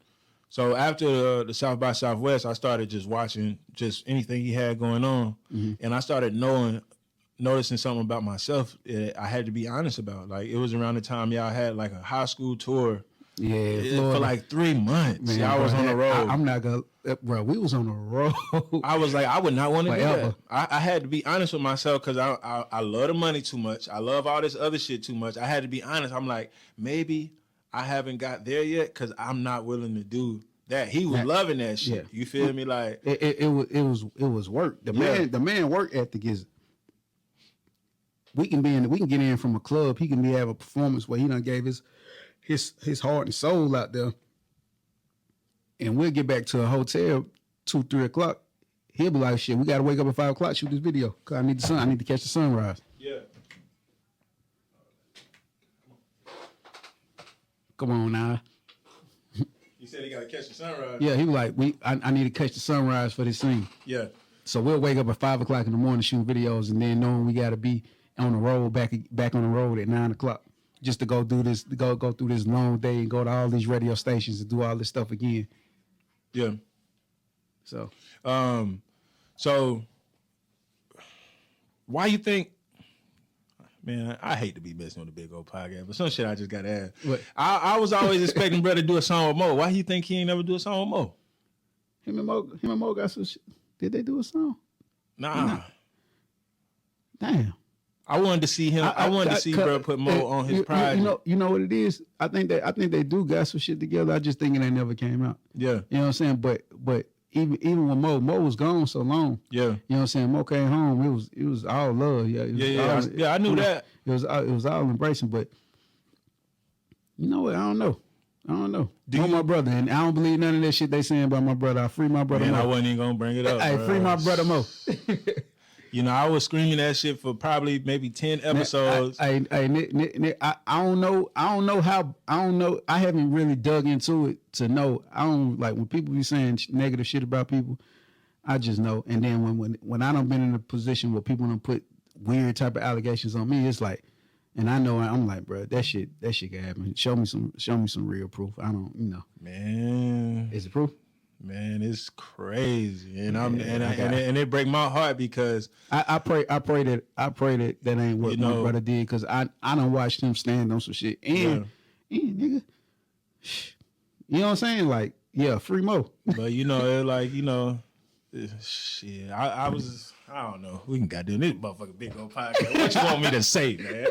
So after the South by Southwest, I started just watching just anything he had going on, and I started noticing something about myself that I had to be honest about. Like it was around the time y'all had like a high school tour, for like 3 months. Man, I was on the road. I'm not gonna, bro. We was on the road. I was like, I would not want to do that. I had to be honest with myself because I love the money too much. I love all this other shit too much. I had to be honest. I'm like, maybe I haven't got there yet because I'm not willing to do that. He was loving that shit. Yeah. You feel me? Like it was work. The man work ethic is. We can get in from a club. He can have a performance where he done gave his heart and soul out there, and we'll get back to a hotel 2-3 o'clock. He'll be like, shit, we gotta wake up at 5 o'clock, shoot this video, cause I need the sun. I need to catch the sunrise. Yeah. Come on now. He said he got to catch the sunrise. Yeah, he was like, I need to catch the sunrise for this scene. Yeah. So we'll wake up at 5 o'clock in the morning shooting videos, and then knowing we got to be on the road back on the road at 9 o'clock just to go do this, go through this long day and go to all these radio stations and do all this stuff again. Yeah. So. So why you think? Man, I hate to be messing with a big old podcast, but some shit I just gotta ask. What? I was always expecting brother to do a song with Mo. Why you think he ain't never do a song with Mo? Him and Mo got some shit. Did they do a song? Nah. Damn. I wanted to see him. I wanted to see bro put Mo on his project. You know what it is? I think they do got some shit together. I just think it ain't never came out. Yeah. You know what I'm saying? But even when Mo was gone so long. Yeah. You know what I'm saying? Mo came home. It was all love. Yeah. I knew that. It was all embracing. But you know what? I don't know. My brother, and I don't believe none of that shit they saying about my brother. I free my brother. Man, Mo. I wasn't even gonna bring it up. Hey, free my brother Mo. You know, I was screaming that shit for probably maybe 10 episodes. I don't know. I haven't really dug into it to know. I don't like when people be saying negative shit about people. I just know. And then when I done been in a position where people done put weird type of allegations on me, it's like, and I know I'm like, bro, that shit can happen. Show me some real proof. I don't, Man, is it proof? Man, it's crazy, and and it break my heart because I pray that that ain't what my brother did, because I done watched him stand on some shit and nigga, you know what I'm saying? Like, yeah, free Mo. But shit. I don't know. We can goddamn this motherfucking big old podcast. What you want me to say, man?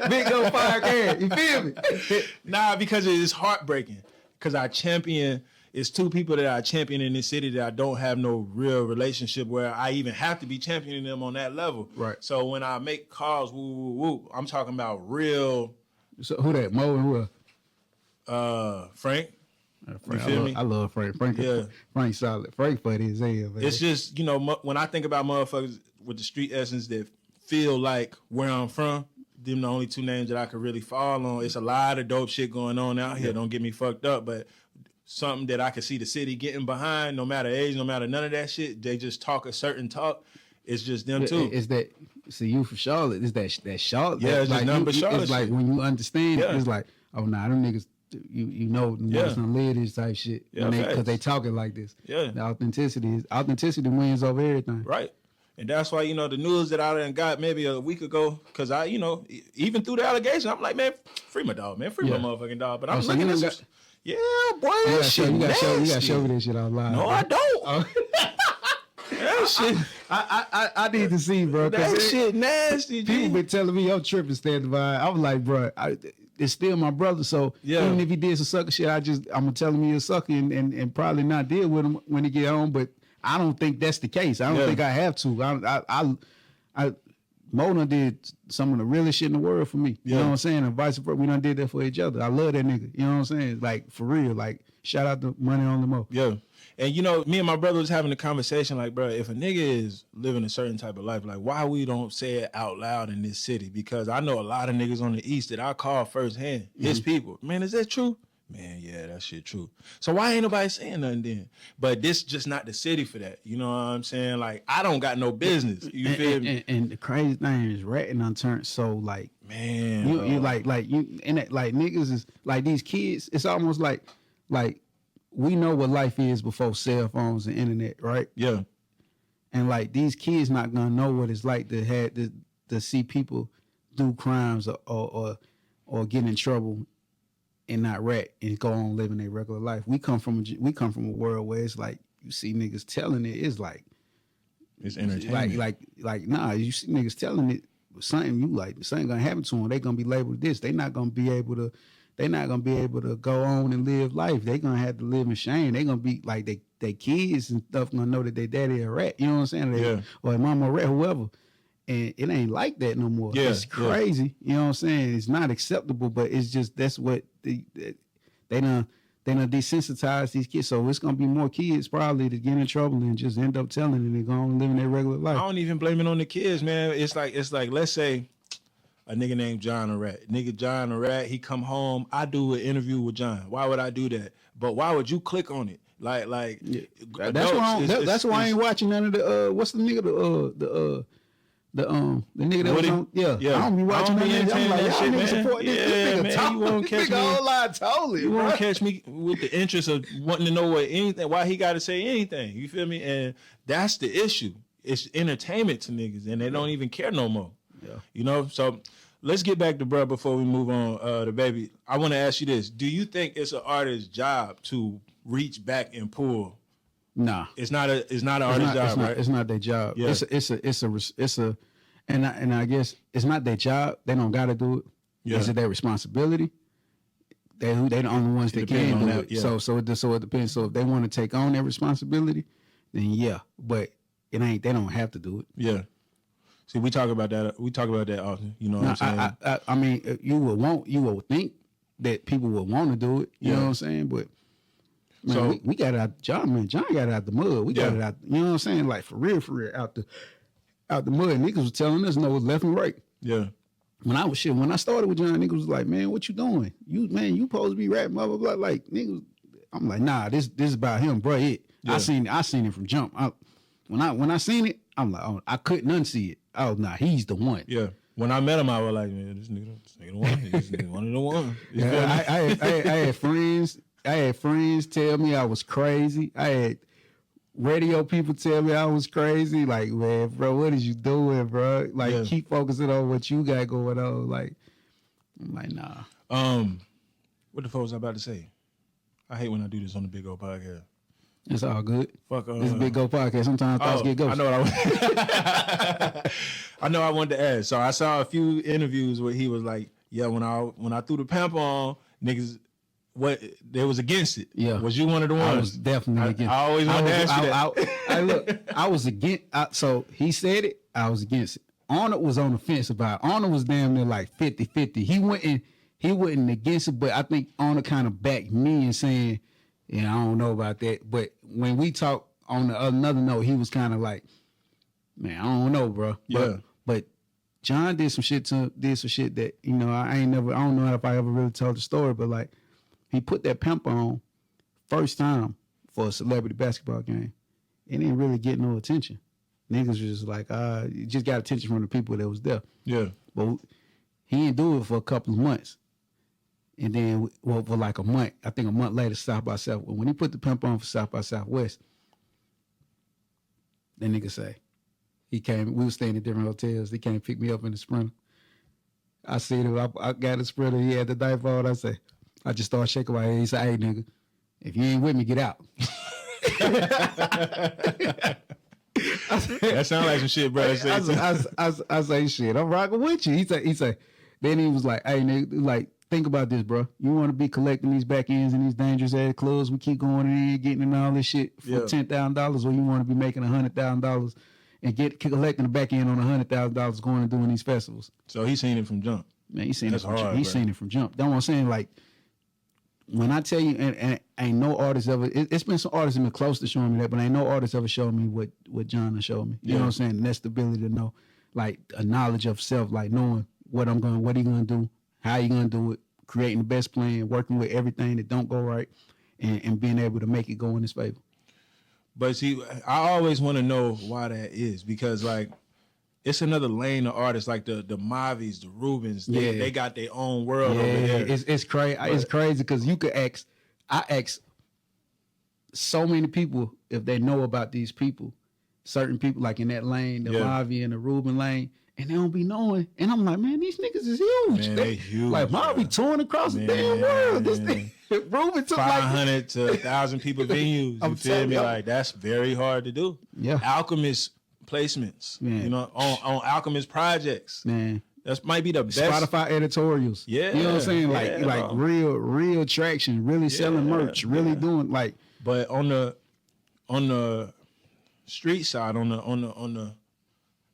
Big old podcast. You feel me? Nah, because it is heartbreaking. Because I champion. It's two people that I champion in this city that I don't have no real relationship where I even have to be championing them on that level. Right. So when I make calls, I'm talking about real. So who that? Mo and who? Frank. Frank. You feel me? I love Frank. Frank's solid. Frank funny as hell, man. It's just, when I think about motherfuckers with the street essence that feel like where I'm from, them the only two names that I could really fall on. It's a lot of dope shit going on out here. Don't get me fucked up, but something that I could see the city getting behind, no matter age, no matter none of that shit. They just talk a certain talk. It's just them too. Is that you from Charlotte? Is that Charlotte? Yeah, it's like just number Charlotte. It's like when you understand, it's like, oh nah, them niggas, you know, them niggas done live this type shit. Yeah, because they talking like this. Yeah, the authenticity wins over everything. Right. And that's why, the news that I done got maybe a week ago, because I, even through the allegation, I'm like, man, free my dog, man. Free my motherfucking dog. But I'm looking at some... Yeah, boy, that shit nasty. You got to show me that shit online. No, I don't. That shit. I need to see, bro. That shit nasty, G. People been telling me your trip is standing by. I was like, bro, it's still my brother. So even if he did some sucker shit, I'm gonna tell him he's a sucker and probably not deal with him when he get home. But I don't think that's the case. I don't think I have to. Mona did some of the realest shit in the world for me. You know what I'm saying? And vice versa. We done did that for each other. I love that nigga. You know what I'm saying? Like, for real. Like, shout out to Money on the Mo. Yeah. And, you know, me and my brother was having a conversation like, bro, if a nigga is living a certain type of life, like, why we don't say it out loud in this city? Because I know a lot of niggas on the East that I call firsthand. His people. Man, is that true? Man, yeah, that shit true. So why ain't nobody saying nothing then? But this just not the city for that. You know what I'm saying? Like, I don't got no business. You feel me? And the crazy thing is ratting done turned so like, man, you like you and that, like niggas is like these kids. It's almost like we know what life is before cell phones and internet, right? Yeah. And like these kids not gonna know what it's like to see people do crimes or get in trouble and not rat and go on living their regular life. We come from a world where it's like you see niggas telling it. It's like it's entertainment. Like nah, you see niggas telling it something you like something gonna happen to them. They gonna be labeled this. They not gonna be able to go on and live life. They gonna have to live in shame. They gonna be like they kids and stuff gonna know that their daddy a rat. You know what I'm saying? Or their mama a rat, whoever. And it ain't like that no more. Yeah, it's crazy. You know what I'm saying? It's not acceptable, but it's just that's what they done desensitize these kids. So it's gonna be more kids probably to get in trouble and just end up telling and they go on living their regular life. I don't even blame it on the kids, man. It's like let's say a nigga named John a rat. Nigga John a rat, he come home, I do an interview with John. Why would I do that? But why would you click on it? Like that's why I ain't watching none of the what's the nigga the nigga that was on, I don't be watching that nigga. I'm like, y'all niggas support this nigga. Man, you won't catch me. All I told you won't catch me with the interest of wanting to know why he got to say anything. You feel me? And that's the issue. It's entertainment to niggas, and they don't even care no more. Yeah, you know. So let's get back to bruh before we move on. The baby, I want to ask you this: do you think it's an artist's job to reach back and pull? Nah, it's not an artist's job, right? It's not their job. Yeah. It's a, and I guess it's not their job. They don't got to do it. Yeah. Is it their responsibility? They the only ones that can do it. Yeah. So it depends. So if they want to take on that responsibility, then yeah. But it ain't. They don't have to do it. Yeah. See, we talk about that. We talk about that often. You know what I'm saying? I mean, you will think that people will want to do it. You know what I'm saying? But man, so we got it out. John got it out the mud. We got it out. You know what I'm saying? Like for real, out the mud. Niggas was telling us no left and right. Yeah. When I started with John, niggas was like, man, what you doing? You supposed to be rapping, blah blah blah. Like niggas, I'm like, nah, this is about him, bro. Yeah. I seen it from jump. When I seen it, I'm like, oh, I couldn't unsee it. Oh, nah, he's the one. Yeah. When I met him, I was like, man, this nigga the one. This nigga one of the one. Yeah, I had friends. I had friends tell me I was crazy. I had radio people tell me I was crazy. Like, man, bro, what is you doing, bro? Like, keep focusing on what you got going on. Like, I'm like, nah. What the fuck was I about to say? I hate when I do this on the Big O Podcast. It's all good. Fuck. This Big Go Podcast. Sometimes thoughts get ghost. I know what I know. I wanted to ask. So I saw a few interviews where he was like, "Yeah, when I threw the pamper on, niggas, what they was against it. Yeah, was you one of the ones? I was definitely against. I always wanted to ask you that. Look, I was against. So he said it. I was against it. Arnold was on the fence about it. Arnold was damn near like 50-50. He wasn't against it, but I think Arnold kind of backed me and saying, yeah, I don't know about that. But when we talked on another note, he was kind of like, man, I don't know, bro. Yeah. But John did some shit that, you know, I don't know if I ever really told the story, but like he put that pamper on first time for a celebrity basketball game. It didn't really get no attention. Niggas was just like, it just got attention from the people that was there. Yeah. But he didn't do it for a couple of months. And then, for like a month, I think a month later, South by South. When he put the pimp on for South by Southwest, that nigga say, he came, we were staying in different hotels. He came to pick me up in the Sprinter. I seen him, I got the Sprinter, he had the knife on. I just started shaking my head. He said, hey, nigga, if you ain't with me, get out. That sounds like some shit, bro. I say, shit, I'm rocking with you. He say, then he was like, hey, nigga, like, think about this, bro. You want to be collecting these back ends in these dangerous ass clubs. We keep going in, getting in all this shit for $10,000, or you want to be making $100,000 and collecting the back end on $100,000 going and doing these festivals. So he's seen it from jump. Man, he's seen That's it from hard, he's bro. seen it from jump. That's what I'm saying. Like when I tell you, and ain't no artist ever. It's been some artists that been close to showing me that, but ain't no artist ever showed me what John has showed me. You know what I'm saying? And that's the ability to know, like a knowledge of self, like knowing what he gonna do, how he gonna do it, creating the best plan, working with everything that don't go right, and being able to make it go in his favor. But see, I always want to know why that is, because like it's another lane of artists, like the Mavis, the Rubens. They got their own world over there. It's crazy. It's crazy because you could ask. I ask so many people if they know about these people, certain people like in that lane, the Mavi and the Ruben lane, and they don't be knowing. And I'm like, man, these niggas is huge. Man, they huge. Like Mavi touring across the damn world. This thing, Ruben took 500 to 1,000 people venues. You feel me? Like that's very hard to do. Yeah. Alchemist placements. Man. You know, on Alchemist projects. Man. That might be the best. Spotify editorials. Yeah. You know what I'm saying? Like real traction, really selling merch, really doing like. But on the street side, on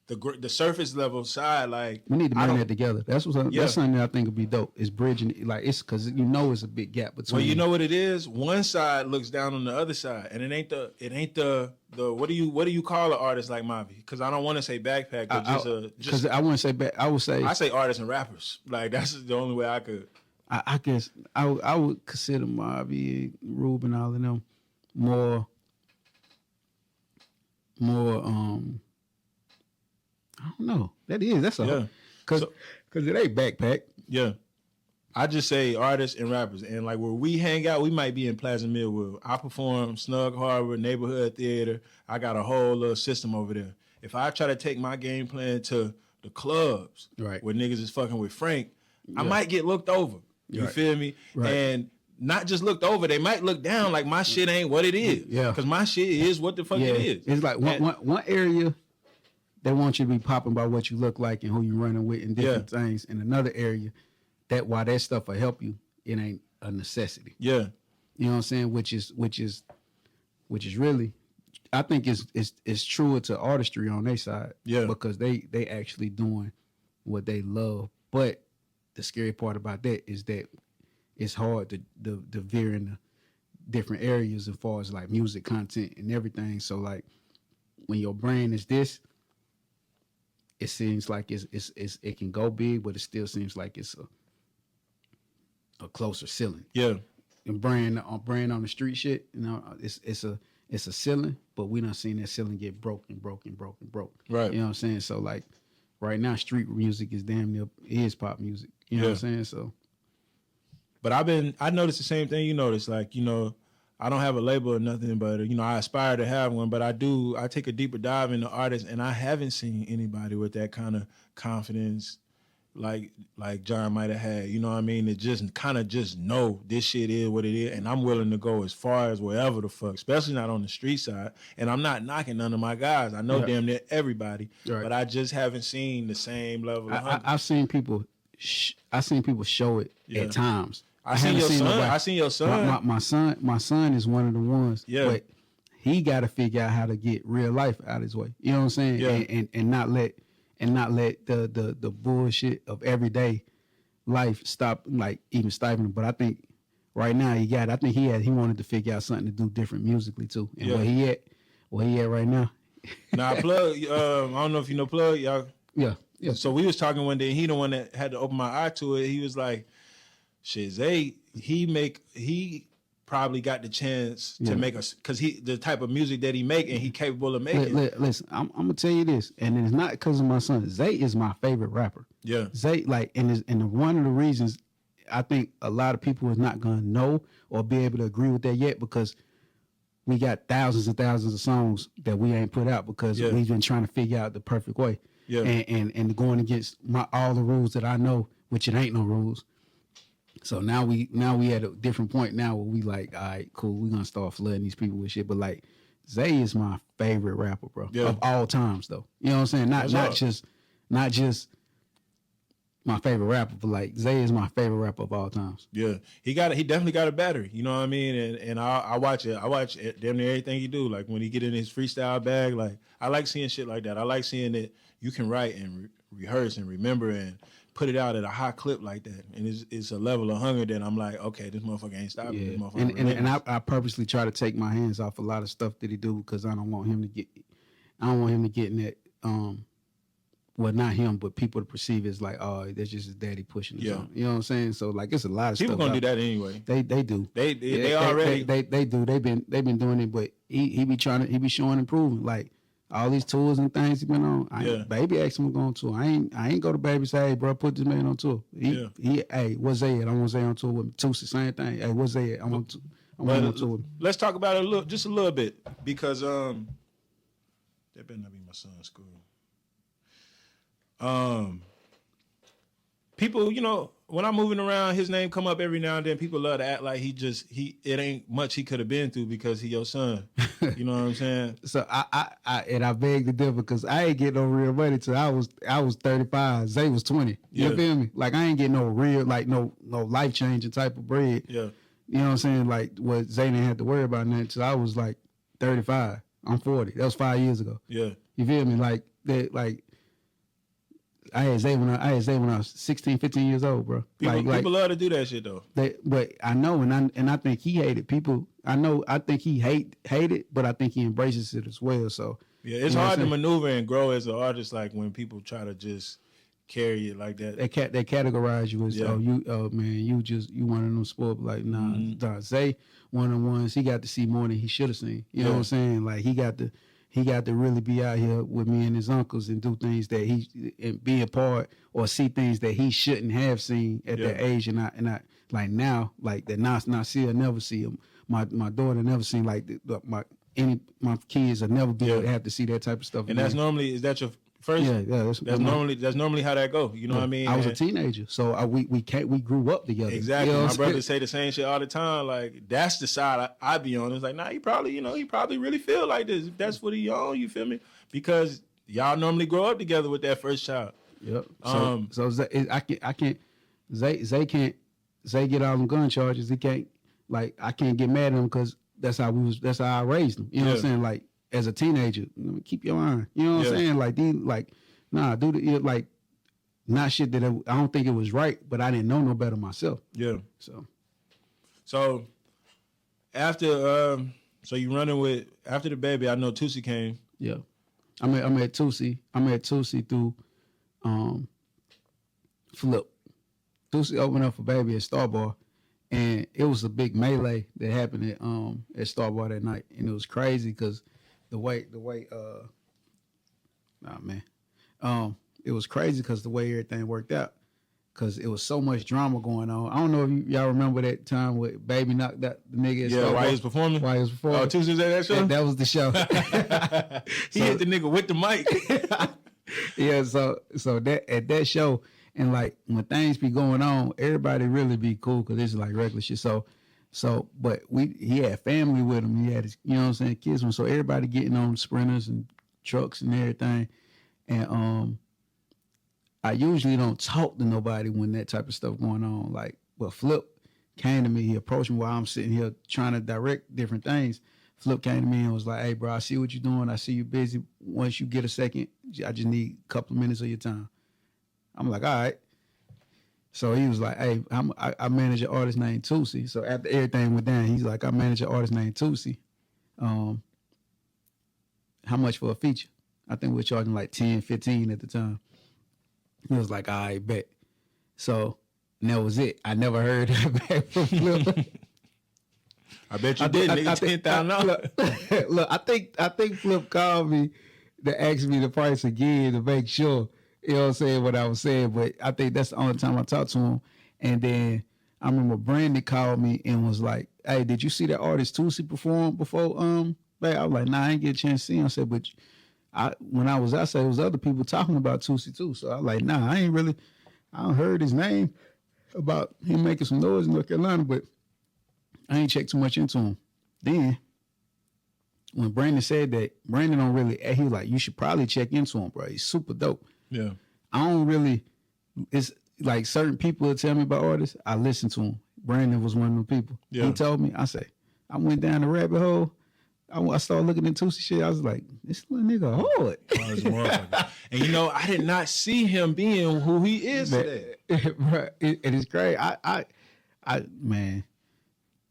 the surface level side, like we need to bring that together. That's something that I think would be dope. Is bridging, like it's because it's a big gap between. Well, you know what it is. One side looks down on the other side, and it ain't the what do you call an artist like Mavi? Because I don't want to say backpack, but because I wouldn't say back. I say artists and rappers. Like that's the only way I could. I guess I would consider Mavi, Ruben, all of them more. I don't know. That's a because it ain't backpack. Yeah, I just say artists and rappers, and like where we hang out, we might be in Plaza Millwood. I perform Snug Harbor Neighborhood Theater. I got a whole little system over there. If I try to take my game plan to the clubs, right, where niggas is fucking with Frank, I might get looked over. You feel me? Right. And not just looked over, they might look down like my shit ain't what it is. Yeah, because my shit is what the fuck it is. It's like one area. They want you to be popping by what you look like and who you running with and different things. In another area, that while that stuff will help you, it ain't a necessity. Yeah, you know what I'm saying? Which is really, I think it's truer to artistry on their side. Yeah, because they actually doing what they love. But the scary part about that is that it's hard to veer in the different areas as far as like music content and everything. So like when your brand is this. It seems like it can go big, but it still seems like it's a closer ceiling. Yeah, and brand on the street shit, you know, it's a ceiling, but we done seen that ceiling get broken. Right. You know what I'm saying? So like right now, street music is damn near is pop music. You know what I'm saying? So, but I noticed the same thing you noticed. Like, you know, I don't have a label or nothing, but you know, I aspire to have one. But I take a deeper dive into artists, and I haven't seen anybody with that kind of confidence, like John might have had. You know what I mean? That just kind of just know this shit is what it is, and I'm willing to go as far as wherever the fuck, especially not on the street side. And I'm not knocking none of my guys. I know damn near everybody, but I just haven't seen the same level. I've seen people. I've seen people show it at times. I seen your son. I seen your son. My son is one of the ones. Yeah. But he got to figure out how to get real life out of his way. You know what I'm saying? Yeah. And not let the bullshit of everyday life stop, like even stifle him. But I think right now he wanted to figure out something to do different musically too. And where he at right now. Now Plug, I don't know if you know Plug, y'all. Yeah. So we was talking one day, and he the one that had to open my eye to it. He was like, shit, Zay, he probably got the chance to make us, because the type of music that he make and he capable of making. Listen, I'm gonna tell you this, and it's not because of my son. Zay is my favorite rapper. Yeah, Zay, like, and one of the reasons I think a lot of people is not gonna know or be able to agree with that yet, because we got thousands and thousands of songs that we ain't put out because we've been trying to figure out the perfect way. Yeah, and going against all the rules that I know, which it ain't no rules. So now we at a different point now where we like, all right, cool, we're gonna start flooding these people with shit. But like, Zay is my favorite rapper, bro, of all times, though. You know what I'm saying? Not just my favorite rapper, but like Zay is my favorite rapper of all times. Yeah, he definitely got a battery. You know what I mean? And I watch it. I watch damn near everything he do. Like when he get in his freestyle bag, like I like seeing shit like that. I like seeing that you can write and rehearse and remember and put it out at a high clip like that. And it's a level of hunger that I'm like, okay, this motherfucker ain't stopping. Yeah, This motherfucker and I purposely try to take my hands off a lot of stuff that he do because I don't want him to get in that well, not him, but people to perceive it as like, oh, that's just his daddy pushing. Yeah, you know what I'm saying. So like, it's a lot of people stuff. People gonna do that anyway. They do. They already they do. They've been doing it, but he be showing improvement. Like all these tours and things he been on. Baby asked him to go on tour. I ain't go to Baby say, hey, bro, put this man on tour. Hey, what's Zay at? I want Zay on tour with me. Tusi, same thing. Hey, what's Zay at? I want on tour. Let's talk about it just a little bit because that better not be my son's school. People, you know, when I'm moving around, his name come up every now and then. People love to act like it ain't much he could have been through because he your son. You know what I'm saying? So I beg to differ because I ain't get no real money till I was 35. Zay was 20. You feel me? Like I ain't get no real no life changing type of bread. Yeah. You know what I'm saying? Like what Zay didn't have to worry about that till I was like 35. I'm 40. That was 5 years ago. Yeah. You feel me? Like that. Like I had Zay when I was 16, 15 years old, bro. People love to do that shit though. But I know, and I think he hated people. I think he hate it, but I think he embraces it as well. So yeah, it's hard to maneuver and grow as an artist. Like when people try to just carry it like that. They categorize you as you one of them sport. Like nah, Zay one of the ones he got to see more than he should have seen. You know what I'm saying? Like he got to really be out here with me and his uncles and do things that and be a part or see things that he shouldn't have seen at that age. And I like now, like that Nasir never see him. My daughter never seen like my kids will never be able to have to see that type of stuff. And that's normally, is that your first? Yeah. That's normally how that go. You know what I mean? I was a teenager, so we grew up together. Exactly. You know my brother say the same shit all the time. Like that's the side I be on. It's like, nah, he probably really feel like this. If that's what he on, you feel me? Because y'all normally grow up together with that first child. Yep. So I can't. Zay can't. Zay get all them gun charges. He can't. Like I can't get mad at him because that's how I raised him. You know what I'm saying? Like as a teenager, keep your eye. You know what I'm saying? Like not shit that I don't think it was right, but I didn't know no better myself. Yeah. So after so you running with after the baby, I know Tusi came. Yeah. I met Tusi through Flip. Tusi opened up for Baby at Star Bar. And it was a big melee that happened at Star Bar that night, and it was crazy because it was crazy because the way everything worked out, because it was so much drama going on. I don't know if y'all remember that time where Baby knocked out the nigga at Star Bar. While he was performing. Oh, Tuesday was at that show. That was the show. He hit the nigga with the mic. Yeah, so that at that show. And like when things be going on, everybody really be cool because it's like regular shit. But he had family with him. He had his, you know what I'm saying, kids with him. So everybody getting on sprinters and trucks and everything. And I usually don't talk to nobody when that type of stuff going on. Like, but Flip came to me. He approached me while I'm sitting here trying to direct different things. Flip came to me and was like, "Hey, bro, I see what you're doing. I see you busy. Once you get a second, I just need a couple of minutes of your time." I'm like, all right. So he was like, hey, I manage an artist named Tusi. So after everything went down, he's like, I manage an artist named Tusi. How much for a feature? I think we were charging like 10, 15 at the time. He was like, all right, bet. So and that was it. I never heard that back from Flip. I bet you did. $10,000. Look, I think Flip called me to ask me the price again to make sure. You know what I'm saying, what I was saying, but I think that's the only time I talked to him. And then I remember Brandon called me and was like, hey, did you see that artist Tusi perform before? I was like, nah, I ain't get a chance to see him. I said, but when I was outside, there was other people talking about Tusi too. So I was like, nah, I don't heard his name about him making some noise in North Carolina, but I ain't checked too much into him. Then when Brandon said that, Brandon don't really, he was like, you should probably check into him, bro. He's super dope. Yeah. I don't really, like certain people tell me about artists, I listen to them. Brandon was one of them people. Yeah. He told me, I went down the rabbit hole. I started looking into some shit. I was like, this little nigga hard. Oh, this motherfucker. And you know, I did not see him being who he is today. Right. It is great. Man,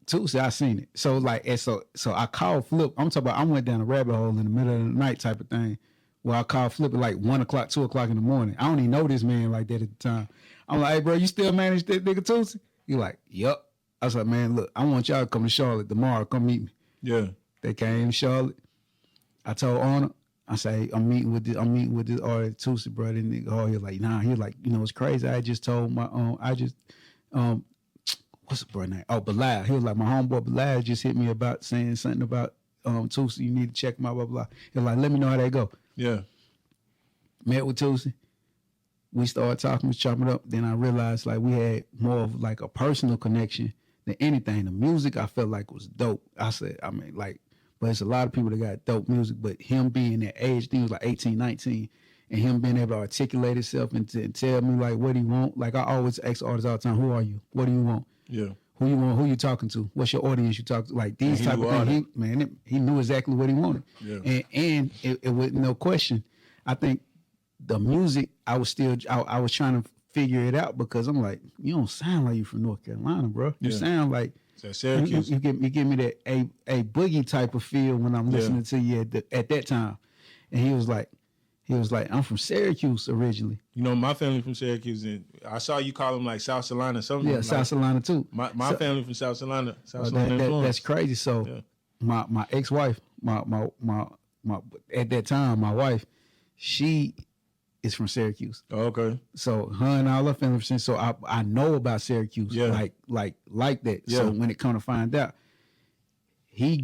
Tuesday I seen it. So like, and so I called Flip. I'm talking about I went down a rabbit hole in the middle of the night type of thing. Where I called Flip at like 1 o'clock, 2 o'clock in the morning. I don't even know this man like that at the time. I'm like, hey bro, you still manage that nigga Tuesday? He like, yup. I was like, man, look, I want y'all to come to Charlotte tomorrow. Come meet me. Yeah. They came to Charlotte. I told Arnold, I say, I'm meeting with this artist Tuesday, bro. And nigga, oh, he like, nah. He like, you know, it's crazy. I just told my what's the bro name? Oh, Bilal. He was like, my homeboy Bilal just hit me about saying something about Tuesday. You need to check him out, blah, blah. He was like, let me know how they go. Yeah. Met with Tuesday. We started talking, was chopping up. Then I realized like we had more of like a personal connection than anything. The music I felt like was dope. But it's a lot of people that got dope music, but him being that age, he was like 18, 19, and him being able to articulate himself and tell me like what he want. Like I always ask artists all the time, who are you? What do you want? Yeah. Who you want? Who you talking to? What's your audience you talk to? Like these type of things. He knew exactly what he wanted. Yeah. And it was no question. I think the music, I was trying to figure it out because I'm like, you don't sound like you from North Carolina, bro. You sound like Syracuse. You give me that a boogie type of feel when I'm listening to you at that time. And he was like, I'm from Syracuse originally. You know, my family from Syracuse, and I saw you call them like South Carolina, something. Yeah, like, South Carolina too. My family from South Carolina. That's crazy. So my ex-wife, my at that time, my wife, she is from Syracuse. Oh, okay. So her and all her family from Syracuse. So I know about Syracuse like that. Yeah. So when it come to find out, his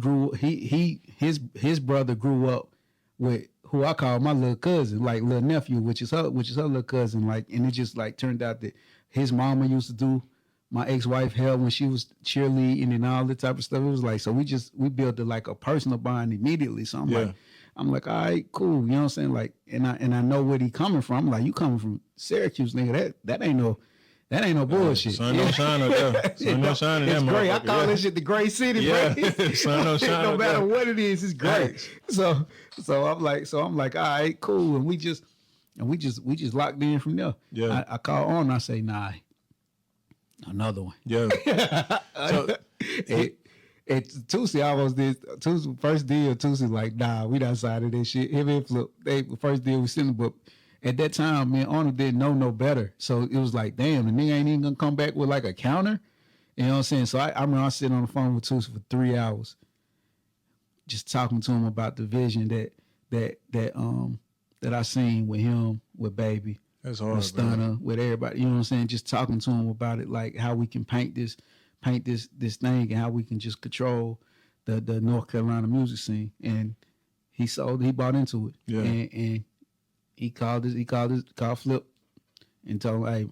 brother grew up with who I call my little cousin, like little nephew, which is her little cousin. Like, and it just like turned out that his mama used to do my ex-wife hell when she was cheerleading and all that type of stuff. It was like, so we built like a personal bond immediately. So I'm like, all right, cool. You know what I'm saying? Like, and I know where he coming from. I'm like, you coming from Syracuse, nigga. That ain't no bullshit. Sun don't shine up there. Sun don't shine in that It's great. I motherfucker. call this shit the gray city, Yeah. bro. Sun don't shine No up matter there. what it is, it's great. So I'm like, all right, cool. And we just locked in from there. Yeah. I call on, I say, nah, another one. Yeah. So, Tuesday almost did. Tuesday first deal. Tuesday like, nah, we not signing this shit. Him and Flip, they first deal we sent the book. At that time, man, Arnold didn't know no better. So it was like, damn, the nigga ain't even gonna come back with like a counter. You know what I'm saying? So I remember I was sitting on the phone with Tuesday for 3 hours, just talking to him about the vision that I seen with him, with Baby, that's hard, with Stunner, with everybody. You know what I'm saying? Just talking to him about it, like how we can paint this thing and how we can just control the North Carolina music scene. And he bought into it. Yeah. And he called Flip and told him, hey,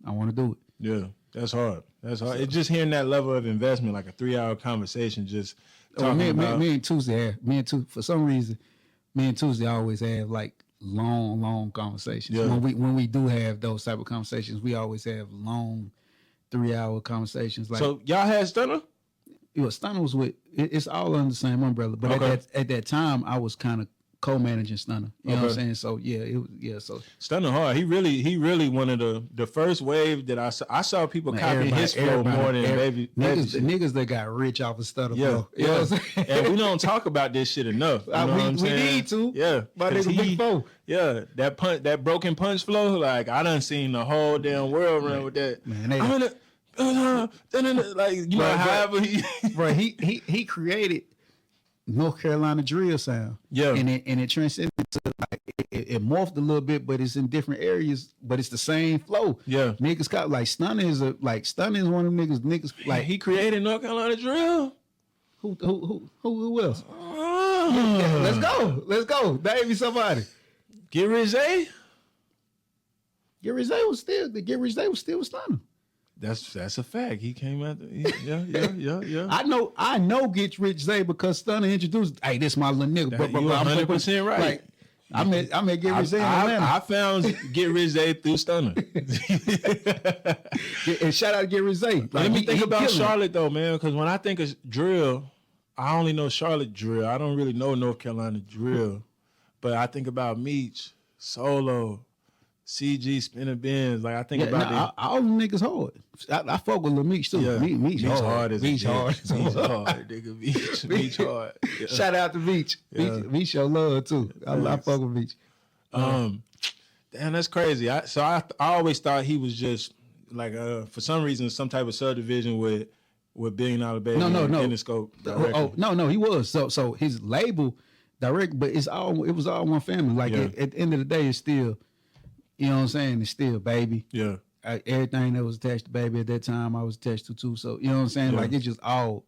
I want to do it. Yeah, that's hard. That's hard. It's just hearing that level of investment, like a 3-hour conversation, just talking about. Me and Tuesday, for some reason, me and Tuesday always have like long conversations. Yeah. When we do have those type of conversations, we always have long 3-hour conversations. Like, So y'all had Stunner? Stunner was with. It's all under the same umbrella. But Okay. at that time, I was kind of co-managing Stunner. You know what I'm saying? So so Stunner hard. He really one of the first wave that I saw people copying his flow more than Baby. Niggas that got rich off of Stunner flow. You know what I'm saying? And we don't talk about this shit enough. You know what I'm we saying? need to. Yeah. My 'Cause nigga Big Foe. Yeah, that broken punch flow, like I done seen the whole damn world run with that. Man, like, you know, however he bro, he created North Carolina drill sound. Yeah. And it transcended to like it morphed a little bit, but it's in different areas, but it's the same flow. Yeah. Niggas got like Stunner is one of them niggas like he created North Carolina drill. who else? Yeah, let's go. Name me somebody. Get Rich A. Get Rich Day was still with Stunner. That's a fact. He came out. Yeah. I know Get Rich Zay because Stunner introduced, hey, this my little nigga. You're 100% right. Like, I met Get Rich Zay in Atlanta. I found Get Rich Zay through Stunner. And shout out to Get Rich Zay. Like, Let me think about killing. Charlotte though, man, because when I think of drill, I only know Charlotte drill. I don't really know North Carolina drill. But I think about Meech, Solo, CG, Spinner Benz. Like I think about all them niggas hard. I fuck with Lil Meech too. Yeah. Meech hard. Meech hard. Meech hard, nigga. Meech hard. Yeah. Shout out to Meech. Yeah. Meech show love too. I fuck with Meech. Damn, that's crazy. I always thought he was just like for some reason some type of subdivision with $1 Billion Baby. No. Interscope. No, he was. So his label direct, but it was all one family. Like at the end of the day, it's still, you know what I'm saying? It's still Baby. Yeah. Everything that was attached to Baby at that time, I was attached to too. So you know what I'm saying? Yeah. Like it's just all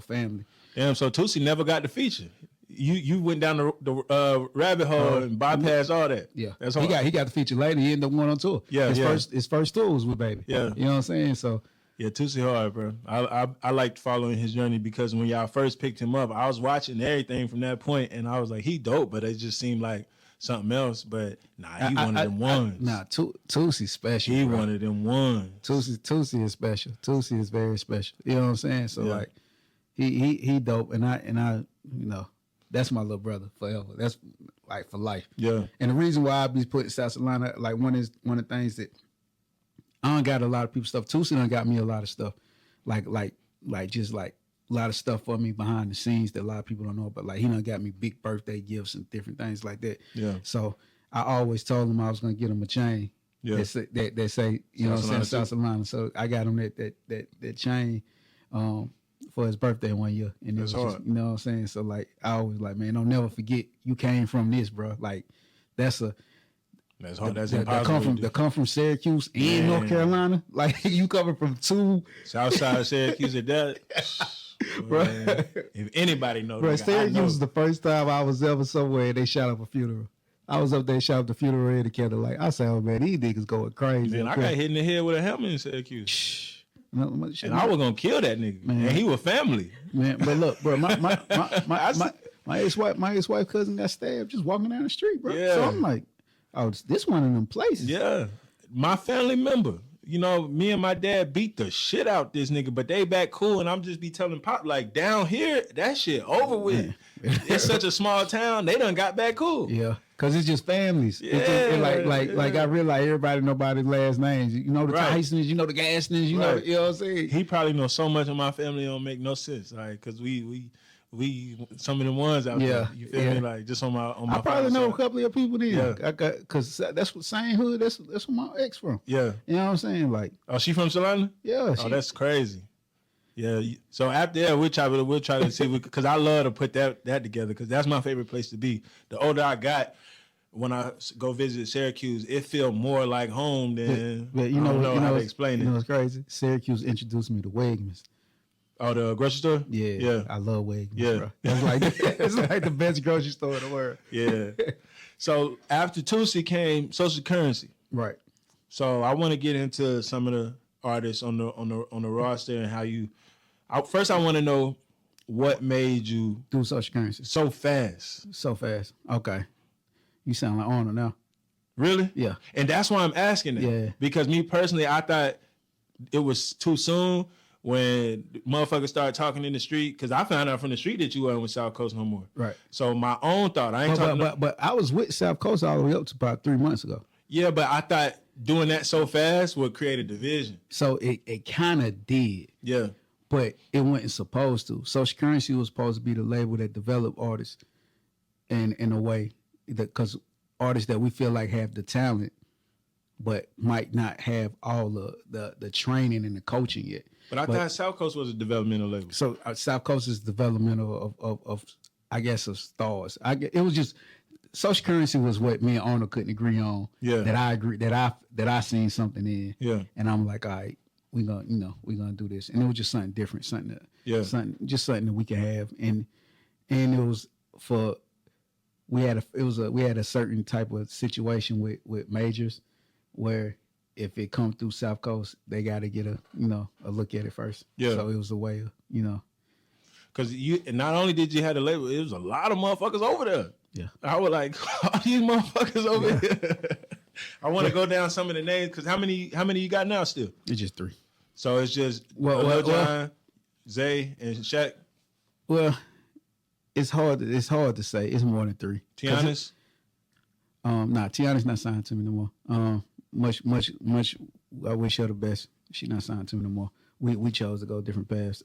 family. Damn. So Tootsie never got the feature. You went down the rabbit hole and bypassed all that. Yeah, that's he hard. got the feature later. He ended up going on tour. Yeah, his first tour was with Baby. Yeah, you know what I'm saying. So yeah, Tootsie hard, bro. I liked following his journey because when y'all first picked him up, I was watching everything from that point, and I was like, he dope, but it just seemed like something else. But nah, he one of them ones. Tootie's special. He bro. one of them ones. Tootsie is special. Tootsie is very special. You know what I'm saying? So like, he dope, and I you know. That's my little brother forever. That's like for life. Yeah. And the reason why I be putting South Carolina, like one of the things that I don't got a lot of people stuff. Tootsie done got me a lot of stuff. Like just like a lot of stuff for me behind the scenes that a lot of people don't know about. Like he done got me big birthday gifts and different things like that. Yeah. So I always told him I was gonna get him a chain. Yeah. That say, you know what I'm saying, South Carolina. So I got him that chain. For his birthday one year, and it was just, you know what I'm saying. So like, I always like, man, don't never forget you came from this, bro. Like, that's hard. That's impossible. They come from Syracuse and North Carolina. Like you coming from two Southside of Syracuse at that, bro. If anybody knows, bro, Syracuse was the first time I was ever somewhere and they shot up a funeral. I was up there, shot up the funeral in the candlelight. I said, oh man, these niggas going crazy. Man, I got hit in the head with a helmet in Syracuse. And I was gonna kill that nigga, man. And he was family, man. But look, bro, my ex-wife cousin got stabbed just walking down the street, bro. Yeah. So I'm like, oh, this one of them places. Yeah, my family member. You know, me and my dad beat the shit out this nigga, but they back cool, and I'm just be telling Pop like down here that shit over with. It's such a small town, they done got back cool. Yeah. Cause it's just families. Yeah, Like I realize everybody nobody's last names. You know the Tysons, you know the Gaston's, you know what I'm saying? He probably knows so much of my family, it don't make no sense. Like, cause we some of the ones out there. You feel me? Like just on my I probably know side. a couple of people there. Yeah. I got cause that's what same hood, that's where my ex from. Yeah. You know what I'm saying? Like, oh, she from Salina? Yeah. Oh, that's crazy. Yeah. So after that, we'll try to see because I love to put that together because that's my favorite place to be. The older I got, when I go visit Syracuse, it feel more like home than but I don't know how to explain it. You know what's crazy? Syracuse introduced me to Wegmans. Oh, the grocery store? Yeah. I love Wegmans, yeah. bro. It's like the best grocery store in the world. Yeah. So after Tootsie came Social Currency. Right. So I want to get into some of the artists on the roster and how you. First, I want to know what made you do Social Currency so fast. So fast. Okay. You sound like Arnold now. Really? Yeah. And that's why I'm asking that. Yeah. Because me personally, I thought it was too soon when motherfuckers started talking in the street. Because I found out from the street that you weren't with South Coast no more. Right. So my own thought, I ain't talking. But I was with South Coast all the way up to about 3 months ago. Yeah, but I thought doing that so fast would create a division. So it kind of did. Yeah. But it wasn't supposed to. Social Currency was supposed to be the label that developed artists in a way. Because artists that we feel like have the talent, but might not have all the training and the coaching yet. But I thought South Coast was a developmental label. So South Coast is developmental of I guess of stars. It was just Social Currency was what me and Arnold couldn't agree on. Yeah. That I agree that I seen something in. Yeah. And I'm like, all right, we're gonna do this. And it was just something different, something that we can have. And it was for. We had a certain type of situation with majors where if it come through South Coast, they got to get a look at it first. Yeah. So it was a way of, Because not only did you have the label, it was a lot of motherfuckers over there. Yeah. I was like, all these motherfuckers over here. I want to go down some of the names because how many you got now still? It's just 3. So it's just Lil Jon, Zay, and Shaq. Well, it's hard to say. It's more than 3. Tiana's? Tiana's not signed to me no more. Much. I wish her the best. She's not signed to me no more. We chose to go different paths.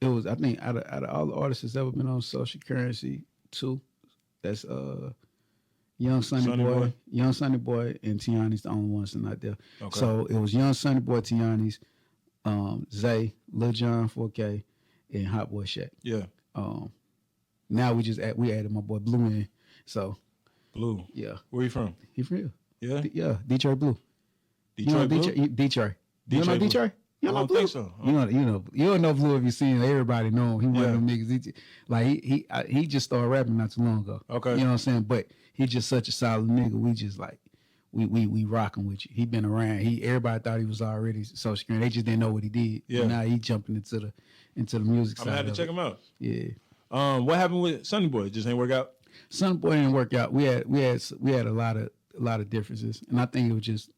It was, I think, out of all the artists that's ever been on Social Currency, 2. That's Young Sonny Boy. Young Sonny Boy and Tiani's the only ones that are not there. Okay. So it was Young Sonny Boy, Tiani's, Zay, Lil Jon 4K, and Hot Boy Shaq. Yeah. Now we added my boy Blue in. So Blue. Yeah. Where you from? He from here. Yeah. Yeah. Detroit Blue. Detroit Blue? Detroit. You know Detroit? You I know don't Blue? think so. You don't know Blue if you seen him. Everybody know him. He one of them niggas. He just started rapping not too long ago. Okay. You know what I'm saying? But he just such a solid nigga. We just like we rocking with you. He been around. Everybody thought he was already social security. They just didn't know what he did. Yeah. And now he jumping into the music side. I'm gonna have to check him out. Yeah. What happened with Sonny Boy? Just ain't work out? Sonny Boy didn't work out. We had a lot of differences. And I think it was just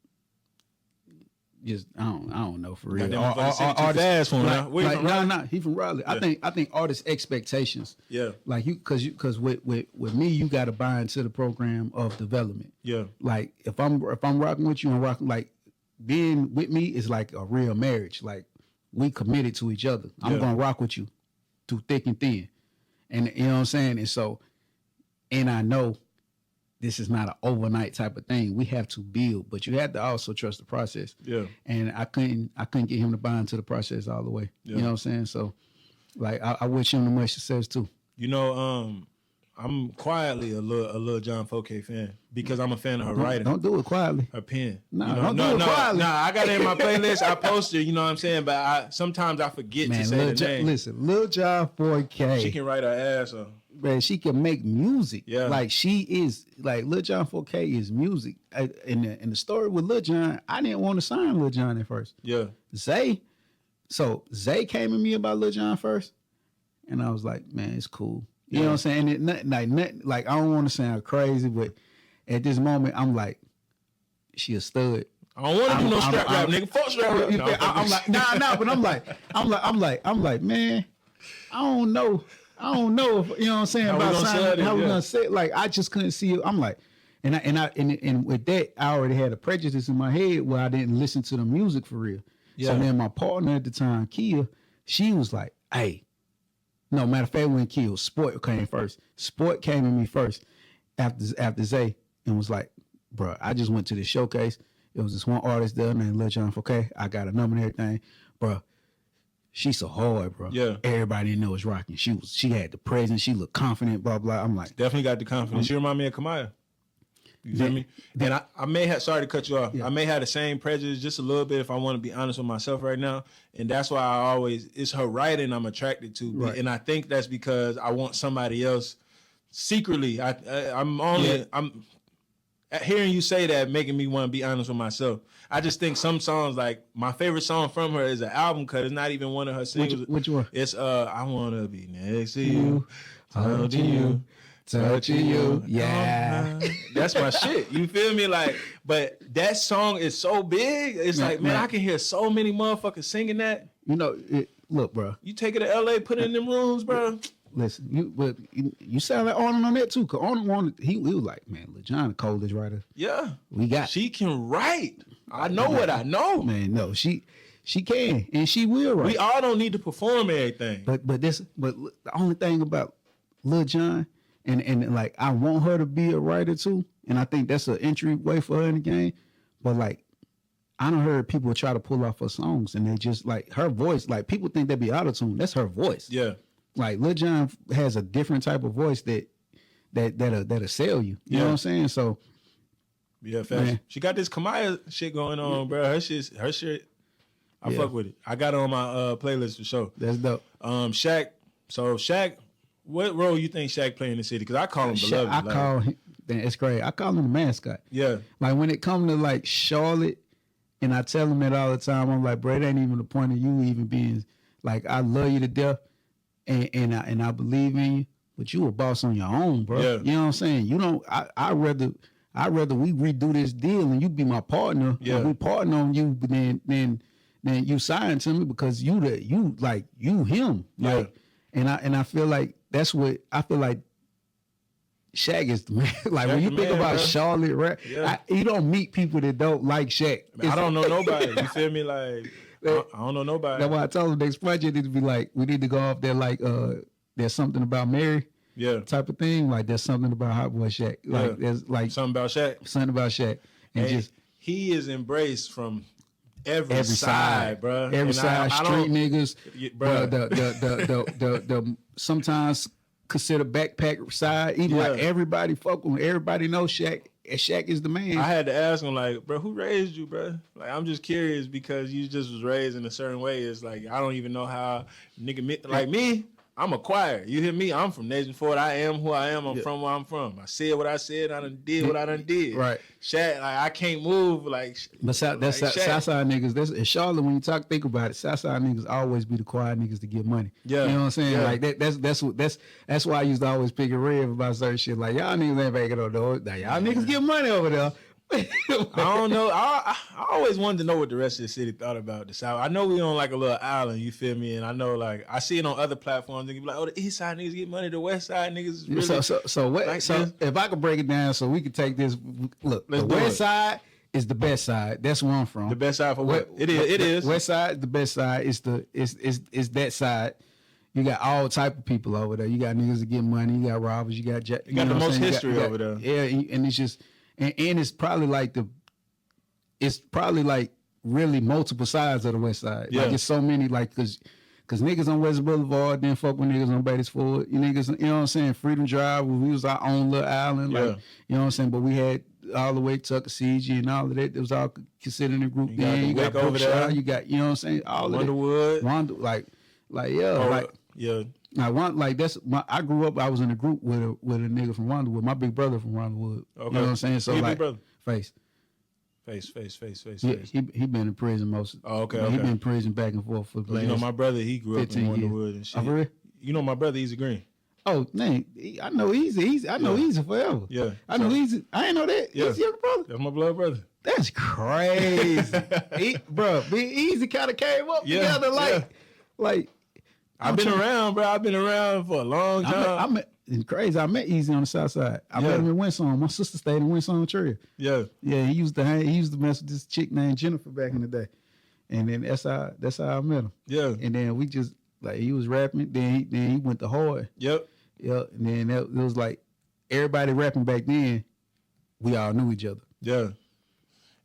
I don't know for real. Fast for him. No, he from Raleigh. Yeah. I think artists' expectations. Yeah. Like because with me, you got to buy into the program of development. Yeah. Like if I'm rocking with you and rocking, like being with me is like a real marriage. Like we committed to each other. I'm gonna rock with you through thick and thin, and you know what I'm saying. And so, and I know this is not an overnight type of thing. We have to build, but you have to also trust the process. Yeah. And I couldn't get him to buy into the process all the way. Yeah. You know what I'm saying? So, like, I wish him the much success too. You know, I'm quietly a Lil Jon 4K fan because I'm a fan of her writing. Don't do it quietly. Her pen. Don't do it quietly. Nah, I got it in my playlist. I posted, you know what I'm saying? But sometimes I forget to say the name. Listen, Lil Jon 4K. She can write her ass off. Man, she can make music. Yeah. Like she is, like Lil Jon 4K is music. In the story with Lil Jon, I didn't want to sign Lil Jon at first. Yeah. Zay came to me about Lil Jon first. And I was like, man, it's cool. You know what I'm saying? Nothing, like I don't want to sound crazy, but at this moment, I'm like, she a stud. I don't want to do no strap rap, nigga. Fuck strap rap. No, I'm like, nah, but I'm like, man, I don't know if, you know what I'm saying, about signing, how we gonna say it. Like I just couldn't see it. I'm like, and with that, I already had a prejudice in my head where I didn't listen to the music for real. Yeah. So then my partner at the time, Kia, she was like, hey, no, matter of fact, when Kia, Sport came first. Sport came to me first after Zay and was like, bro, I just went to the showcase. It was this one artist there named Lil Jon 4K. I got a number and everything, bro. She's so hard, bro. Yeah. Everybody didn't know was rocking. She had the presence. She looked confident, blah, blah. I'm like. Definitely got the confidence. She remind me of Kamaya. You feel me? And I may have, sorry to cut you off. Yeah. I may have the same prejudice just a little bit if I want to be honest with myself right now. And that's why it's her writing I'm attracted to. Right. And I think that's because I want somebody else secretly. I'm hearing you say that making me want to be honest with myself. I just think some songs, like my favorite song from her is an album cut. It's not even one of her singles. Which one? It's I Wanna Be Next to You, Touching You, Touching You. Yeah. That's my shit. You feel me? Like, but that song is so big. It's man, I can hear so many motherfuckers singing that. You know, look, bro. You take it to LA, put it in them rooms, bro. Listen, you sound like Arnold on that too. Cause Arnold wanted, he was like, man, Lil Jon, the coldest writer. Yeah, we got. She can write. I know what I know, man. No, she can and she will write. We all don't need to perform everything. But the only thing about Lil Jon and like I want her to be a writer too, and I think that's an entryway for her in the game. But like I don't heard people try to pull off her songs and they just like her voice. Like people think that be auto-tune. That's her voice. Yeah. Like Lil Jon has a different type of voice that'll sell you. You know what I'm saying? So yeah, fast. She got this Kamaya shit going on, bro. Her shit. I fuck with it. I got it on my playlist for sure. That's dope. Shaq. So Shaq, what role you think Shaq play in the city? Because I call him beloved. Call him. It's great. I call him the mascot. Yeah. Like when it comes to like Charlotte, and I tell him that all the time. I'm like, bro, it ain't even the point of you even being like, I love you to death. and I believe in you, but you a boss on your own, bro. Yeah. You know what I'm saying? You don't. I'd rather we redo this deal and you be my partner. Yeah. And we partner on you, but then you sign to me because you him. Yeah. Like, and I feel like that's what I feel like. Shaq is the man. Like Shaq when you the think man, about bro. Charlotte, right? Yeah. You don't meet people that don't like Shaq. I don't know nobody. You feel me? Like I don't know nobody. That's why I told him next project need to be like, we need to go off there like there's something about Mary Yeah. type of thing. Like there's something about Hot Boy Shaq. Like Yeah. there's like Something about Shaq. something about Shaq. And And just he is embraced from every every side, bro. Every And side, I street don't- niggas, Bruh. the sometimes consider backpack side. Even like Yeah. everybody fuck with him. Everybody knows Shaq. And Shaq is the man. I had to ask him, like, bro, who raised you, bro? Like, I'm just curious because you just was raised in a certain way. It's like, I don't even know how like me, I'm acquired. You hear me? I'm from Nation Ford. I am who I am. I'm from where I'm from. I said what I said. I done did what I done did. Right. Shaq, like, I can't move. Like, But that's like Shaq. Southside niggas. That's in Charlotte. When you think about it, Southside niggas always be the quiet niggas to get money. Yeah. You know what I'm saying? Yeah. Like that's why I used to always pick a rib about certain shit. Like y'all niggas ain't making no dough. Now y'all niggas get money over there. I don't know. I always wanted to know what the rest of the city thought about the South. I know we on like a little island, you feel me? And I know like I see it on other platforms. They be like, oh, the East Side niggas get money, the West Side niggas is really So what? like So this. if I could break it down, so we could take this. Look, Let's the do West it. Side is the best side. That's where I'm from. the best side for what? It is. West Side is the best side. It's that side. You got all type of people over there. You got niggas that get money. You got robbers. You got You got the know what I'm most saying? history over there. Yeah, and it's just and it's probably like really multiple sides of the West Side. Yeah. Like it's so many because niggas on West Boulevard didn't fuck with niggas on Beatties Ford. You niggas, you know what I'm saying? Freedom Drive, we was our own little island. Yeah. Like, you know what I'm saying? But we had all the way Tuckasegee and all of that. It was all considered in a group. You got the You got Wick over there. Brookshire, you got, you know what I'm saying? All of that. Underwood. Yeah. I want like that's my. I grew up. I was in a group with a nigga from Ronderwood. My big brother from Ronderwood. Okay. You know what I'm saying? So Who your like big brother? face. Face. He been in prison most. Oh, okay, He okay. been in prison back and forth for the You know, last. my brother, he grew up 15 in years. Wonderwood and shit. Oh, for real? You know my brother, Easy Green. Oh, man, I know Easy. I know Yeah. Easy forever. Yeah. I know So, Easy. I ain't know that. Yeah. Easy your brother. That's my blood brother. That's crazy, bro. Me and Easy kind of came up Yeah, together, like. I've been around, bro. I've been around for a long time. It's crazy. I met Easy on the South Side. I met him in Winsong. My sister stayed in Winsong Trail. Yeah. Yeah, he used to mess with this chick named Jennifer back in the day, and then that's how I met him. Yeah. And then we just like he was rapping. Then he went to hard. Yep. Yeah, and then it was like everybody rapping back then. We all knew each other. Yeah.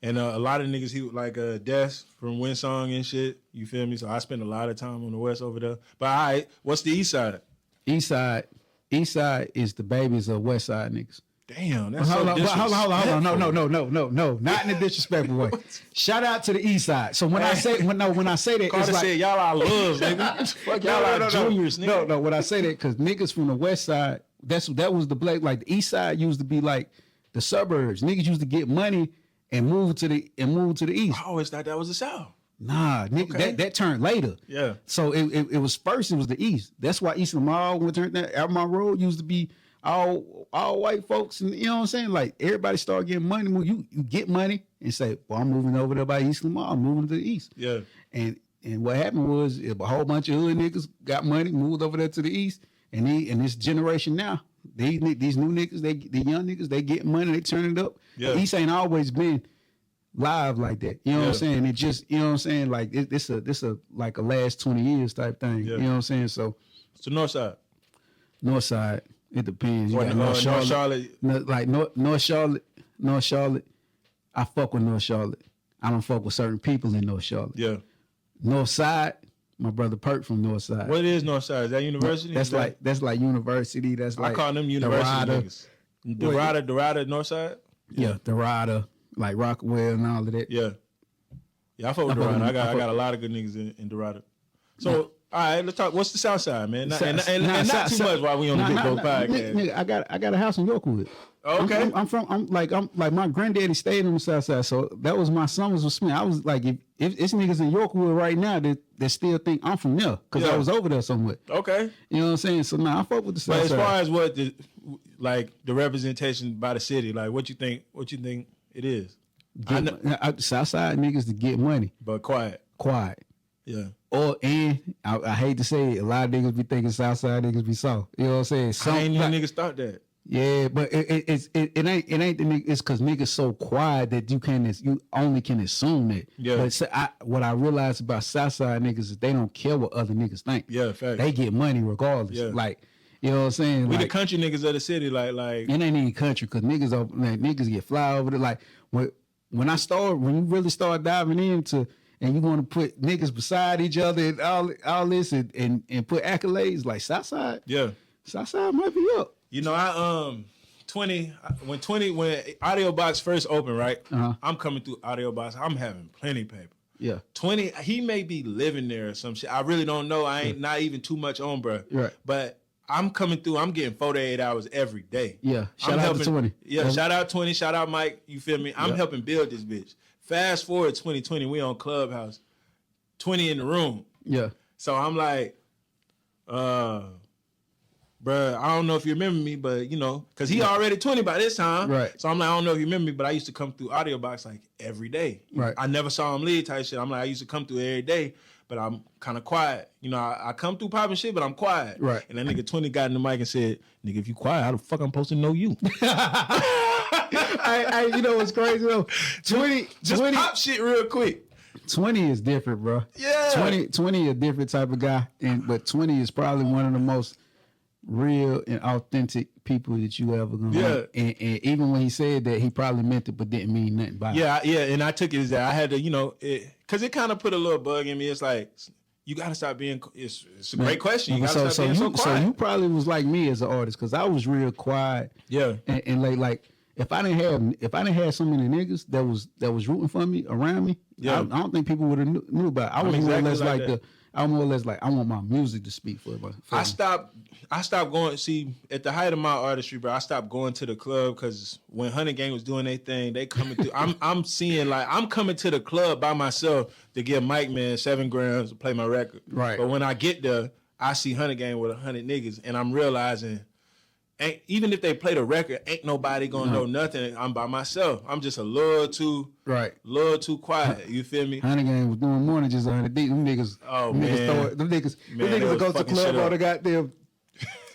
And a lot of niggas, he like Des from Winsong and shit. You feel me? So I spent a lot of time on the West over there. But all right, what's the East Side? East Side is the babies of West Side niggas. Damn, that's Hold so on, no, not in a disrespectful way. Shout out to the East Side. So when I say that, Carter it's like said, y'all our loves, nigga. Fuck y'all our juniors, nigga. No, when I say that, because niggas from the West Side, that was the black. Like the East Side used to be like the suburbs. Niggas used to get money and move to the East. I always thought that was the South. Nah, nigga, Okay. that turned later. Yeah. So it was first. It was the East. That's why East Lamar when turned that Albemarle Road used to be all white folks, and you know what I'm saying. Like everybody started getting money. You get money and say, "Well, I'm moving over there by East Lamar. I'm moving to the East." Yeah. And what happened was a whole bunch of hood niggas got money, moved over there to the East, and this generation now, these new niggas, the young niggas, they get money, they turn it up. Yeah. The East ain't always been live like that. You know what I'm saying? It just, you know what I'm saying? Like this a like a last 20 years type thing. Yeah. You know what I'm saying? So It's the North Side. North Side, it depends. You What, got North Charlotte? North Charlotte. I fuck with North Charlotte. I don't fuck with certain people in North Charlotte. Yeah. North Side, my brother Perk from North Side. What is North Side? Is that university? That's like university. That's like I call them university Dorada. niggas. Dorada, North Side? Yeah, Dorada, like Rockwell and all of that. Yeah. Yeah, I fuck with I fuck Dorada. with- I got a lot of good niggas in Dorada. So All right, let's talk. What's the South Side, man? Not, and Nah, not too much while we on the Big Go podcast. Nigga, I got a house in Yorkwood. Okay. I'm like my granddaddy stayed on the South Side, so that was my summers with Smith. I was like, if it's niggas in Yorkwood right now that still think I'm from there because I was over there somewhere. Okay. You know what I'm saying? So now I fuck with the South But Side. as far as what the representation by the city, like what you think it is? South Side niggas to get money, But quiet. Yeah. And I hate to say it, a lot of niggas be thinking South Side niggas be soft. You know what I'm saying? I ain't even niggas thought that. Yeah, but it ain't the nigga. It's because niggas so quiet that you only can assume that. Yeah. But what I realized about Southside niggas is they don't care what other niggas think. Yeah, fact. They get money regardless. Yeah. Like, you know what I'm saying? We like, the country niggas of the city, like. It ain't even country because niggas get fly over there. Like when you really start diving into and you want to put niggas beside each other and all this and put accolades like Southside. Yeah. Southside might be up. You know, when Audio Box first opened, right? Uh-huh. I'm coming through Audio Box. I'm having plenty paper. Yeah. 20, he may be living there or some shit. I really don't know. I ain't not even too much on, bro. Right. But I'm coming through. I'm getting 48 hours every day. Yeah. Shout out to 20. Yeah. Shout out 20. Shout out Mike. You feel me? I'm helping build this bitch. Fast forward 2020, we on Clubhouse. 20 in the room. Yeah. So I'm like, bruh, I don't know if you remember me, but because he already 20 by this time. Right. So I'm like, I don't know if you remember me, but I used to come through Audio Box like every day. Right. I never saw him leave type shit. I'm like, I used to come through every day, but I'm kind of quiet. I come through popping shit, but I'm quiet. Right. And that nigga 20 got in the mic and said, nigga, if you quiet, how the fuck I'm supposed to know you? You know what's crazy though? 20 pop shit real quick. 20 is different, bro. Yeah. 20 a different type of guy, but 20 is probably one of the most real and authentic people that you ever gonna meet. And even when he said that, he probably meant it, but didn't mean nothing by it. Yeah, and I took it as that I had to, because it kind of put a little bug in me. It's like, you got to stop being, it's a great question. You got to stop being so quiet. So you probably was like me as an artist, because I was real quiet. Yeah. And like if I didn't have so many niggas that was rooting for me around me, I don't think people would have knew about it. I was more or less like I'm more or less like I want my music to speak for me. I stopped going. See, at the height of my artistry, bro, I stopped going to the club because when Honey Gang was doing their thing, they coming through. I'm seeing like I'm coming to the club by myself to give Mike Man 7 grams to play my record. Right. But when I get there, I see Honey Gang with 100 niggas, and I'm realizing. Even if they play the record, ain't nobody gonna know nothing. I'm by myself. I'm just a little too quiet. You feel me? Honey Gang was doing more than just 100 deep. Them niggas, them niggas would go to the club on the goddamn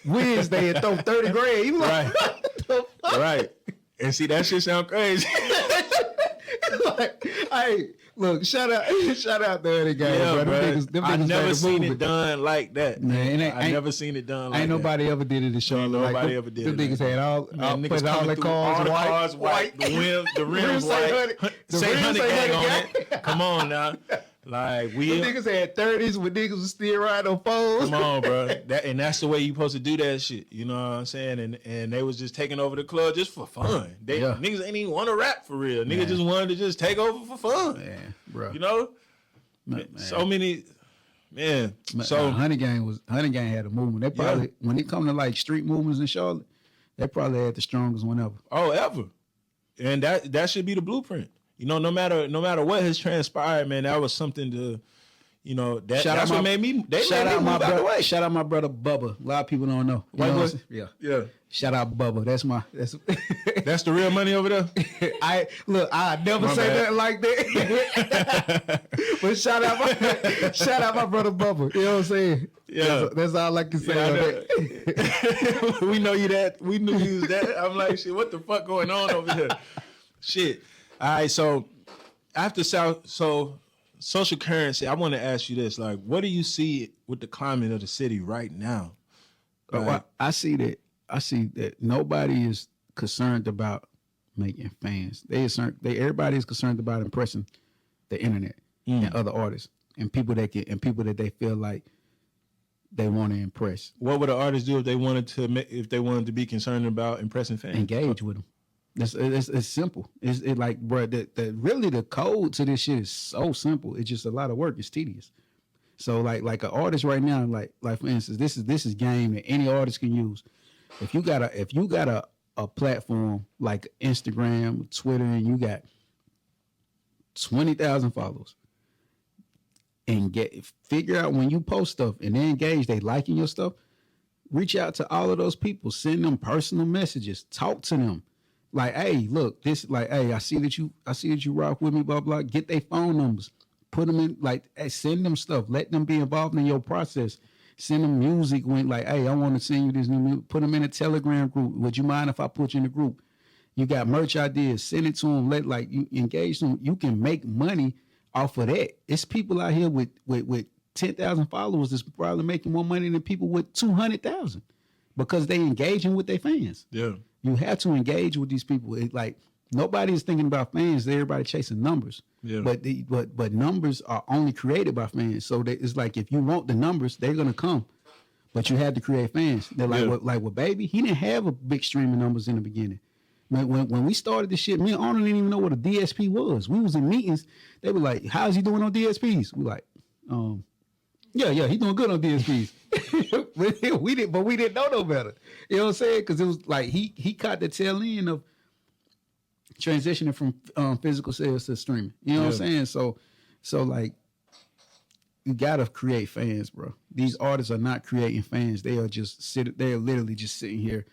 Wednesday and throw 30 grand. You like, right? And see that shit sound crazy. Like, hey, look, shout out to Honey Gang, bro. Them I niggas never seen it done like that. Man, I never seen it done like that. Ain't nobody ever did it in Charlotte. Nobody ever did it. Them niggas had all their cars white. The rims white. Say Honey Gang on it. Come on now. Like them niggas had 30s when niggas was still riding on phones. Come on, bro. That's the way you supposed to do that shit. You know what I'm saying? And they was just taking over the club just for fun. Niggas ain't even want to rap for real. Niggas just wanted to just take over for fun. Yeah, bro. You know? So many. Man. So Honey Gang had a movement. They probably when it come to like street movements in Charlotte, they probably had the strongest one ever. Oh, ever. And that should be the blueprint. No matter what has transpired, man, that was something to, that's what made me. Shout out my brother Bubba. A lot of people don't know. Yeah. Shout out Bubba. That's the real money over there. I never say nothing like that. But shout out my brother Bubba. You know what I'm saying? Yeah. That's all I can say. That. We know you that. We knew you was that. I'm like, shit, what the fuck going on over here? Shit. All right, so after social currency, I want to ask you this: like, what do you see with the climate of the city right now? I see that nobody is concerned about making fans. Everybody is concerned about impressing the internet and other artists and people that they feel like they want to impress. What would an artist do if they wanted to be concerned about impressing fans? Engage with them. It's simple. It's like, bro, really the code to this shit is so simple. It's just a lot of work. It's tedious. So like an artist right now, like for instance, this is game that any artist can use. If you got a platform like Instagram, Twitter, and you got 20,000 followers, and figure out when you post stuff and they engage, they liking your stuff. Reach out to all of those people, send them personal messages, talk to them. Like, hey, look, hey, I see that you rock with me, blah blah. Get their phone numbers, put them in, like, hey, send them stuff, let them be involved in your process. Send them music when, like, hey, I want to send you this new music. Put them in a Telegram group. Would you mind if I put you in the group? You got merch ideas, send it to them. You engage them. You can make money off of that. It's people out here with 10,000 followers that's probably making more money than people with 200,000 because they engaging with their fans. Yeah. You have to engage with these people. Nobody is thinking about fans. Everybody chasing numbers. Yeah. But numbers are only created by fans. So it's like, if you want the numbers, they're gonna come. But you have to create fans. They're like with Baby, he didn't have a big stream of numbers in the beginning. When we started this shit, me and Arnold didn't even know what a DSP was. We was in meetings. They were like, "How's he doing on DSPs?" We like, yeah, he doing good on DSPs. we didn't know no better. You know what I'm saying? Because it was like he caught the tail end of transitioning from physical sales to streaming. You know what I'm saying? So like, you gotta create fans, bro. These artists are not creating fans. They are literally just sitting here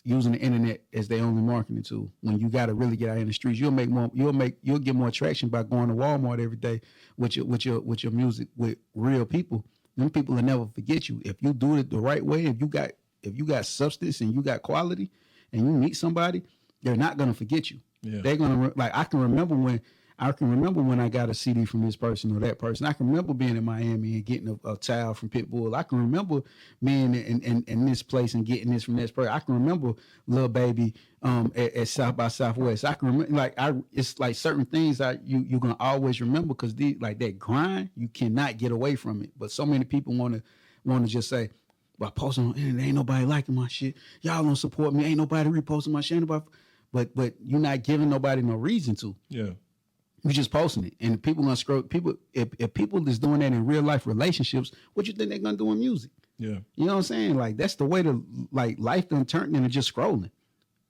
using the internet as their only marketing tool. When you gotta really get out in the streets, you'll get more traction by going to Walmart every day with your music with real people. Them people will never forget you if you do it the right way. If you got substance and you got quality, and you meet somebody, they're not gonna forget you. Yeah. They're gonna I can remember when I got a CD from this person or that person. I can remember being in Miami and getting a towel from Pitbull. I can remember being in this place and getting this from this person. I can remember Lil Baby at South by Southwest. I can remember, it's like certain things that you're gonna always remember, because that grind, you cannot get away from it. But so many people want to just say, "Well, I posting on the internet, ain't nobody liking my shit. Y'all don't support me. Ain't nobody reposting my shit." But you're not giving nobody no reason to. Yeah. You're just posting it, and people gonna scroll. People, if people is doing that in real life relationships, what you think they're gonna do in music? Yeah, you know what I'm saying? Like, that's the way to, like, life done turned into just scrolling.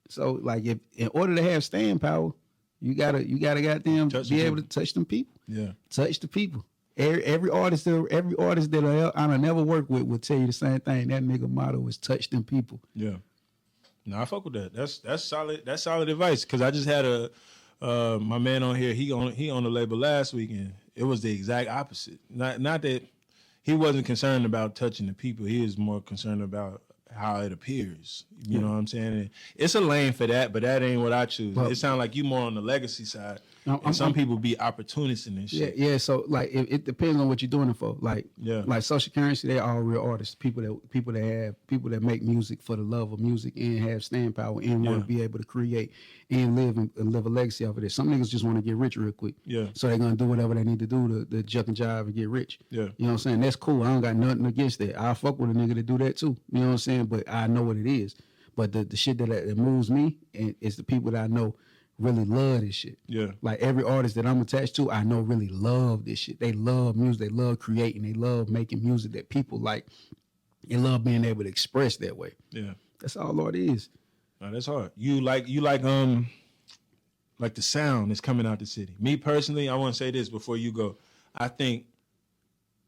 So like, if in order to have staying power, you gotta goddamn be able to touch them people. Yeah, touch the people. Every artist that I never work with will tell you the same thing. That nigga motto is touch them people. Yeah, no, I fuck with that. That's solid. That's solid advice, because I just had my man on here, he on the label last week, and it was the exact opposite. Not that he wasn't concerned about touching the people. He was more concerned about how it appears. You know what I'm saying? And it's a lane for that, but that ain't what I choose. It sounds like you more on the legacy side. Some people be opportunists in this shit. Yeah. So like, it depends on what you're doing it for. Like, like Social Currency, they're all real artists. People that make music for the love of music and have staying power and want to be able to create and live a legacy off of this. Some niggas just want to get rich real quick. Yeah. So they're gonna do whatever they need to do to juck and jive and get rich. Yeah. You know what I'm saying? That's cool. I don't got nothing against that. I'll fuck with a nigga to do that too. You know what I'm saying? But I know what it is. But the shit that moves me is the people that I know really love this shit. Yeah. Like, every artist that I'm attached to, I know really love this shit. They love music. They love creating. They love making music that people like. They love being able to express that way. Yeah. That's all it is. No, that's hard. You like the sound that's coming out the city. Me personally, I want to say this before you go. I think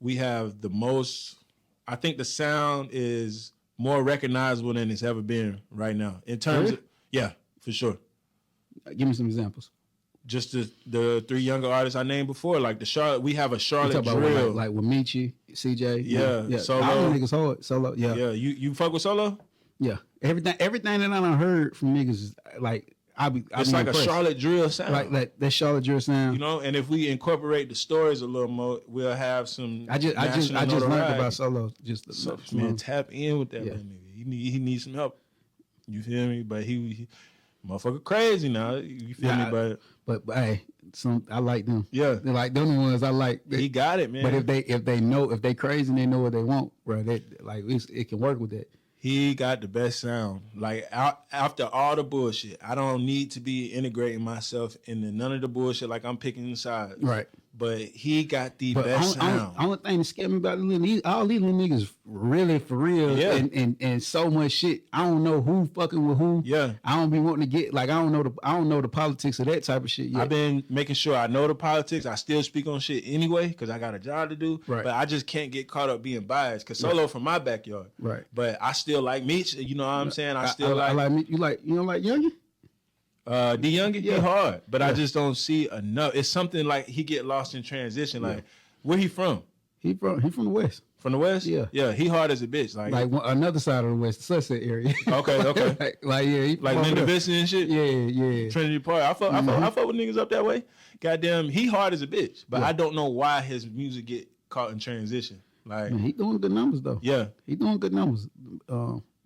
we have I think the sound is more recognizable than it's ever been right now. In terms of, yeah, for sure. Give me some examples. Just the three younger artists I named before, like we have a Charlotte drill. Like with Michi, CJ. Yeah. Solo. All the niggas hard. Solo, yeah. Yeah, you fuck with Solo? Yeah. Everything that I done heard from niggas is like, it's like impressed. A Charlotte drill sound. Like that Charlotte drill sound. You know, and if we incorporate the stories a little more, we'll have some. I just learned about Solo. Man, tap in with that nigga. He needs some help. You feel me? But he motherfucker crazy now. You feel me? But hey, I like them. Yeah, they're like them ones I like. He got it, man. But if they crazy and they know what they want, bro, it can work with that. He got the best sound. Like, after all the bullshit, I don't need to be integrating myself into none of the bullshit. Like, I'm picking sides. Right. but he got the best sound. Only thing that scared me about all these little niggas really for real, Yeah. and so much shit. I don't know who fucking with who. Yeah. I don't be wanting to get like I don't know the politics of that type of shit yet. I've been making sure I know the politics. I still speak on shit anyway because I got a job to do. Right. But I just can't get caught up being biased because Solo from my backyard. Right. But I still like Meech. You know what I'm saying? I still I like me. You don't like Youngin? D Youngin, Yeah. he hard, but I just don't see enough. It's something like he get lost in transition. Like, where he from? He from the West. From the West? Yeah. Yeah, he hard as a bitch. Like Another side of the West, the Sunset area. Okay. He like from Linda there. Vista and shit? Yeah. Trinity Park. I fuck with niggas up that way. Goddamn, he hard as a bitch. But I don't know why his music get caught in transition. Like, Man, he doing good numbers though. yeah. He doing good numbers.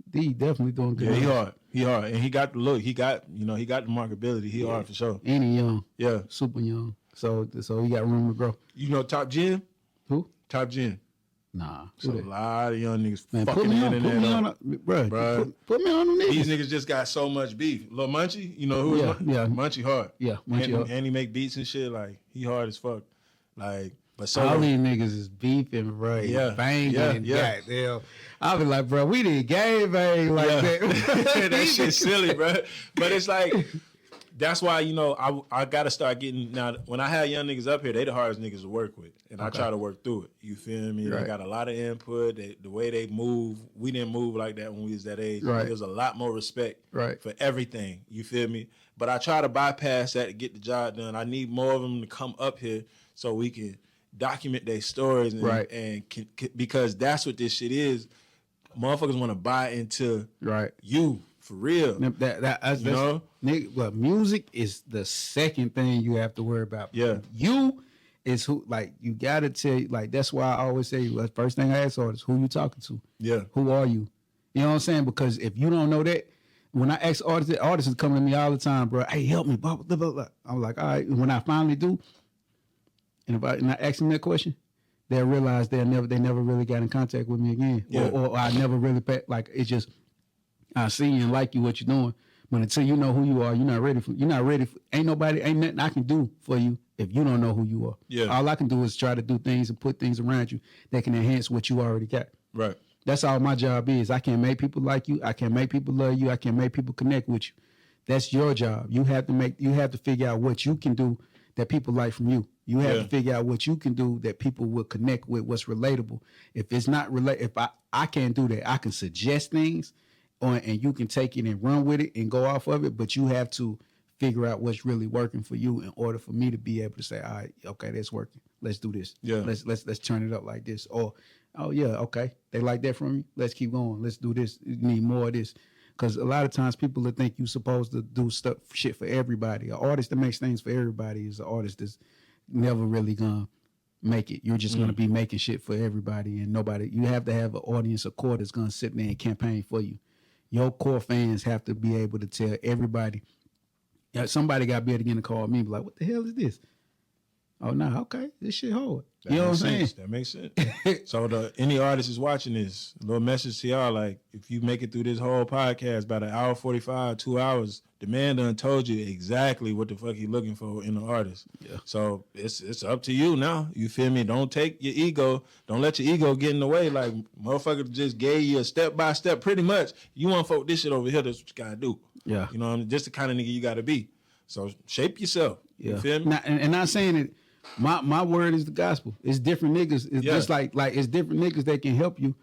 D definitely doing good Yeah, numbers. he hard. And he got the look. He got the marketability. He hard for sure. And he young. Yeah. Super young. So he got room to grow. You know Top Gen? Who? Top Gen. Nah. So a lot of young niggas Man, fucking put me the on, internet put me up. on, bruh. Bruh. Put me on them niggas. These niggas just got so much beef. Lil Munchie, you know who? Yeah, yeah. Munchie hard. Yeah, Munchie hard. And he make beats and shit. Like, he hard as fuck. Like, but so All these niggas is beefing, bro. Yeah, Banging. yeah. Goddamn. I'll be like, bro, we did gang bang like that. that shit silly, bro. But it's like, that's why, I got to start getting, now, when I have young niggas up here, they the hardest niggas to work with. And I try to work through it. You feel me? Right. They got a lot of input. The way they move, we didn't move like that when we was that age. Right. There was a lot more respect Right. for everything. You feel me? But I try to bypass that to get the job done. I need more of them to come up here so we can document their stories. And because that's what this shit is. Motherfuckers want to buy into you. For real. That's nigga, well, music is the second thing you have to worry about. Yeah. You is who, like, you got to tell, like, that's why I always say, the first thing I ask artists, who you talking to? Yeah. Who are you? You know what I'm saying? Because if you don't know that, when I ask artists is coming to me all the time, bro, hey, help me, blah, blah, blah, blah. I'm like, all right. When I finally do, and I ask them that question, they'll realize they never really got in contact with me again. Yeah. Or I never really, it's just, I see you and like you, what you're doing. But until you know who you are, you're not ready for, ain't nothing I can do for you if you don't know who you are. Yeah. All I can do is try to do things and put things around you that can enhance what you already got. Right. That's all my job is. I can't make people like you. I can't make people love you. I can't make people connect with you. That's your job. You have to figure out what you can do that people like from you. You have to figure out what you can do that people will connect with, what's relatable. If it's not if I can't do that, I can suggest things and you can take it and run with it and go off of it, but you have to figure out what's really working for you in order for me to be able to say, all right, okay, that's working. Let's do this. Yeah. Let's turn it up like this. Or, oh yeah, okay, they like that from me. Let's keep going. Let's do this. You need more of this. Because a lot of times people will think you're supposed to do shit for everybody. An artist that makes things for everybody is an artist that's never really gonna make it. You're just gonna be making shit for everybody and nobody. You have to have an audience, a core that's gonna sit there and campaign for you. Your core fans have to be able to tell everybody. Somebody got to be able to get in the call me and be like, what the hell is this? Oh, no, okay, this shit hard. You know what I'm saying? That makes sense. So any artist is watching this, little message to y'all, like, if you make it through this whole podcast, about an hour 45, 2 hours, the man done told you exactly what the fuck he looking for in an artist. Yeah. So it's up to you now. You feel me? Don't take your ego. Don't let your ego get in the way. Like, motherfucker just gave you a step-by-step, pretty much. You want folk this shit over here, that's what you got to do. Yeah. You know what I mean? Just the kind of nigga you got to be. So shape yourself. Yeah. You feel me? Now, and not saying it, my word is the gospel. It's different niggas. It's just like it's different niggas that can help you.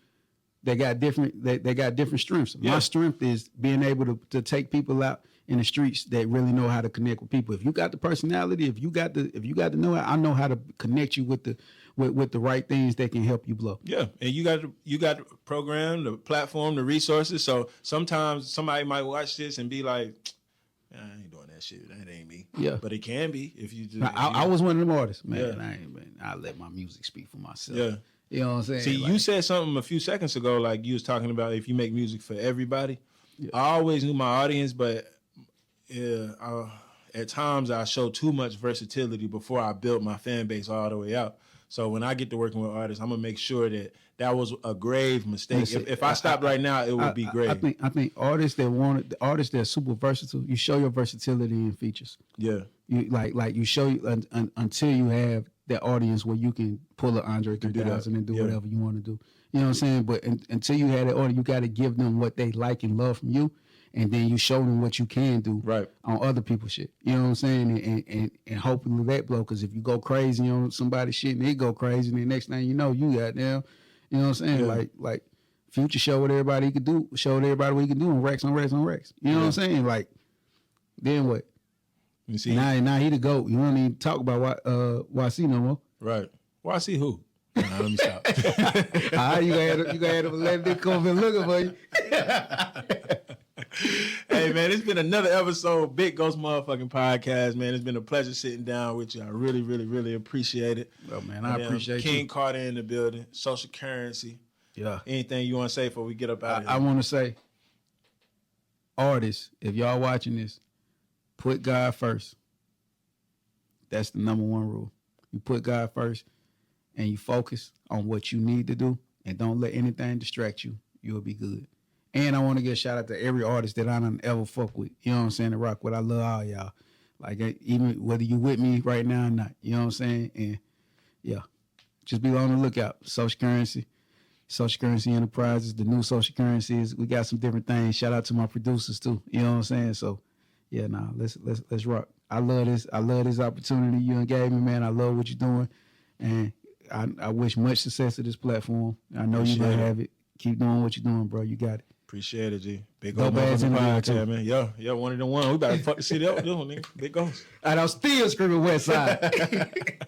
They got different strengths. Yeah. My strength is being able to take people out in the streets that really know how to connect with people. If you got the personality, if you got the know how, I know how to connect you with the right things that can help you blow. Yeah, and you got the program, the platform, the resources. So sometimes somebody might watch this and be like, I ain't doing that shit. That ain't me. Yeah. But it can be if you do. I was one of them artists, man. Yeah. I let my music speak for myself. Yeah. You know what I'm saying? See, you said something a few seconds ago, like you was talking about if you make music for everybody. Yeah. I always knew my audience, but at times I show too much versatility before I build my fan base all the way out. So when I get to working with artists, I'm gonna make sure that was a grave mistake. If I stopped right now, it would be grave. I think artists that are super versatile, you show your versatility in features. Yeah. You like you show until you have that audience where you can pull an Andre 3000 and do whatever you want to do. You know what I'm saying? But until you have that audience, you got to give them what they like and love from you, and then you show them what you can do on other people's shit. You know what I'm saying? And hopefully that blow. Because if you go crazy on somebody's shit and they go crazy, and the next thing you know, you got them. You know what I'm saying? Like Future showed everybody he could do. Showed everybody what he could do on racks on racks on racks. You know what I'm saying? Like, then what? You see, now he the GOAT. You don't even talk about YC no more. Right. YC who? Nah, let me stop. You got to let it come and looking for you. Hey man, it's been another episode, Big Gauxst Motherfucking Podcast, man. It's been a pleasure sitting down with you. I really, really, really appreciate it. Well, man, I appreciate King you. Carter in the building, Social Currency. Yeah. Anything you want to say before we get up out of here? I want to say, artists, if y'all watching this, put God first. That's the number one rule. You put God first and you focus on what you need to do and don't let anything distract you. You'll be good. And I want to give a shout out to every artist that I done ever fuck with. You know what I'm saying? To rock with. I love all y'all. Like, even whether you with me right now or not. You know what I'm saying? And yeah, just be on the lookout. Social Currency Enterprises, the new Social Currencies. We got some different things. Shout out to my producers too. You know what I'm saying? So yeah, let's rock. I love this. I love this opportunity you done gave me, man. I love what you're doing, and I wish much success to this platform. I know you're gonna have it. Keep doing what you're doing, bro. You got it. Appreciate it, G. Big Gauxst Podcast, man. Yeah, one of the one. We about to fuck the city up with this one, nigga. Big Gauxst. And I'm still screaming West Side.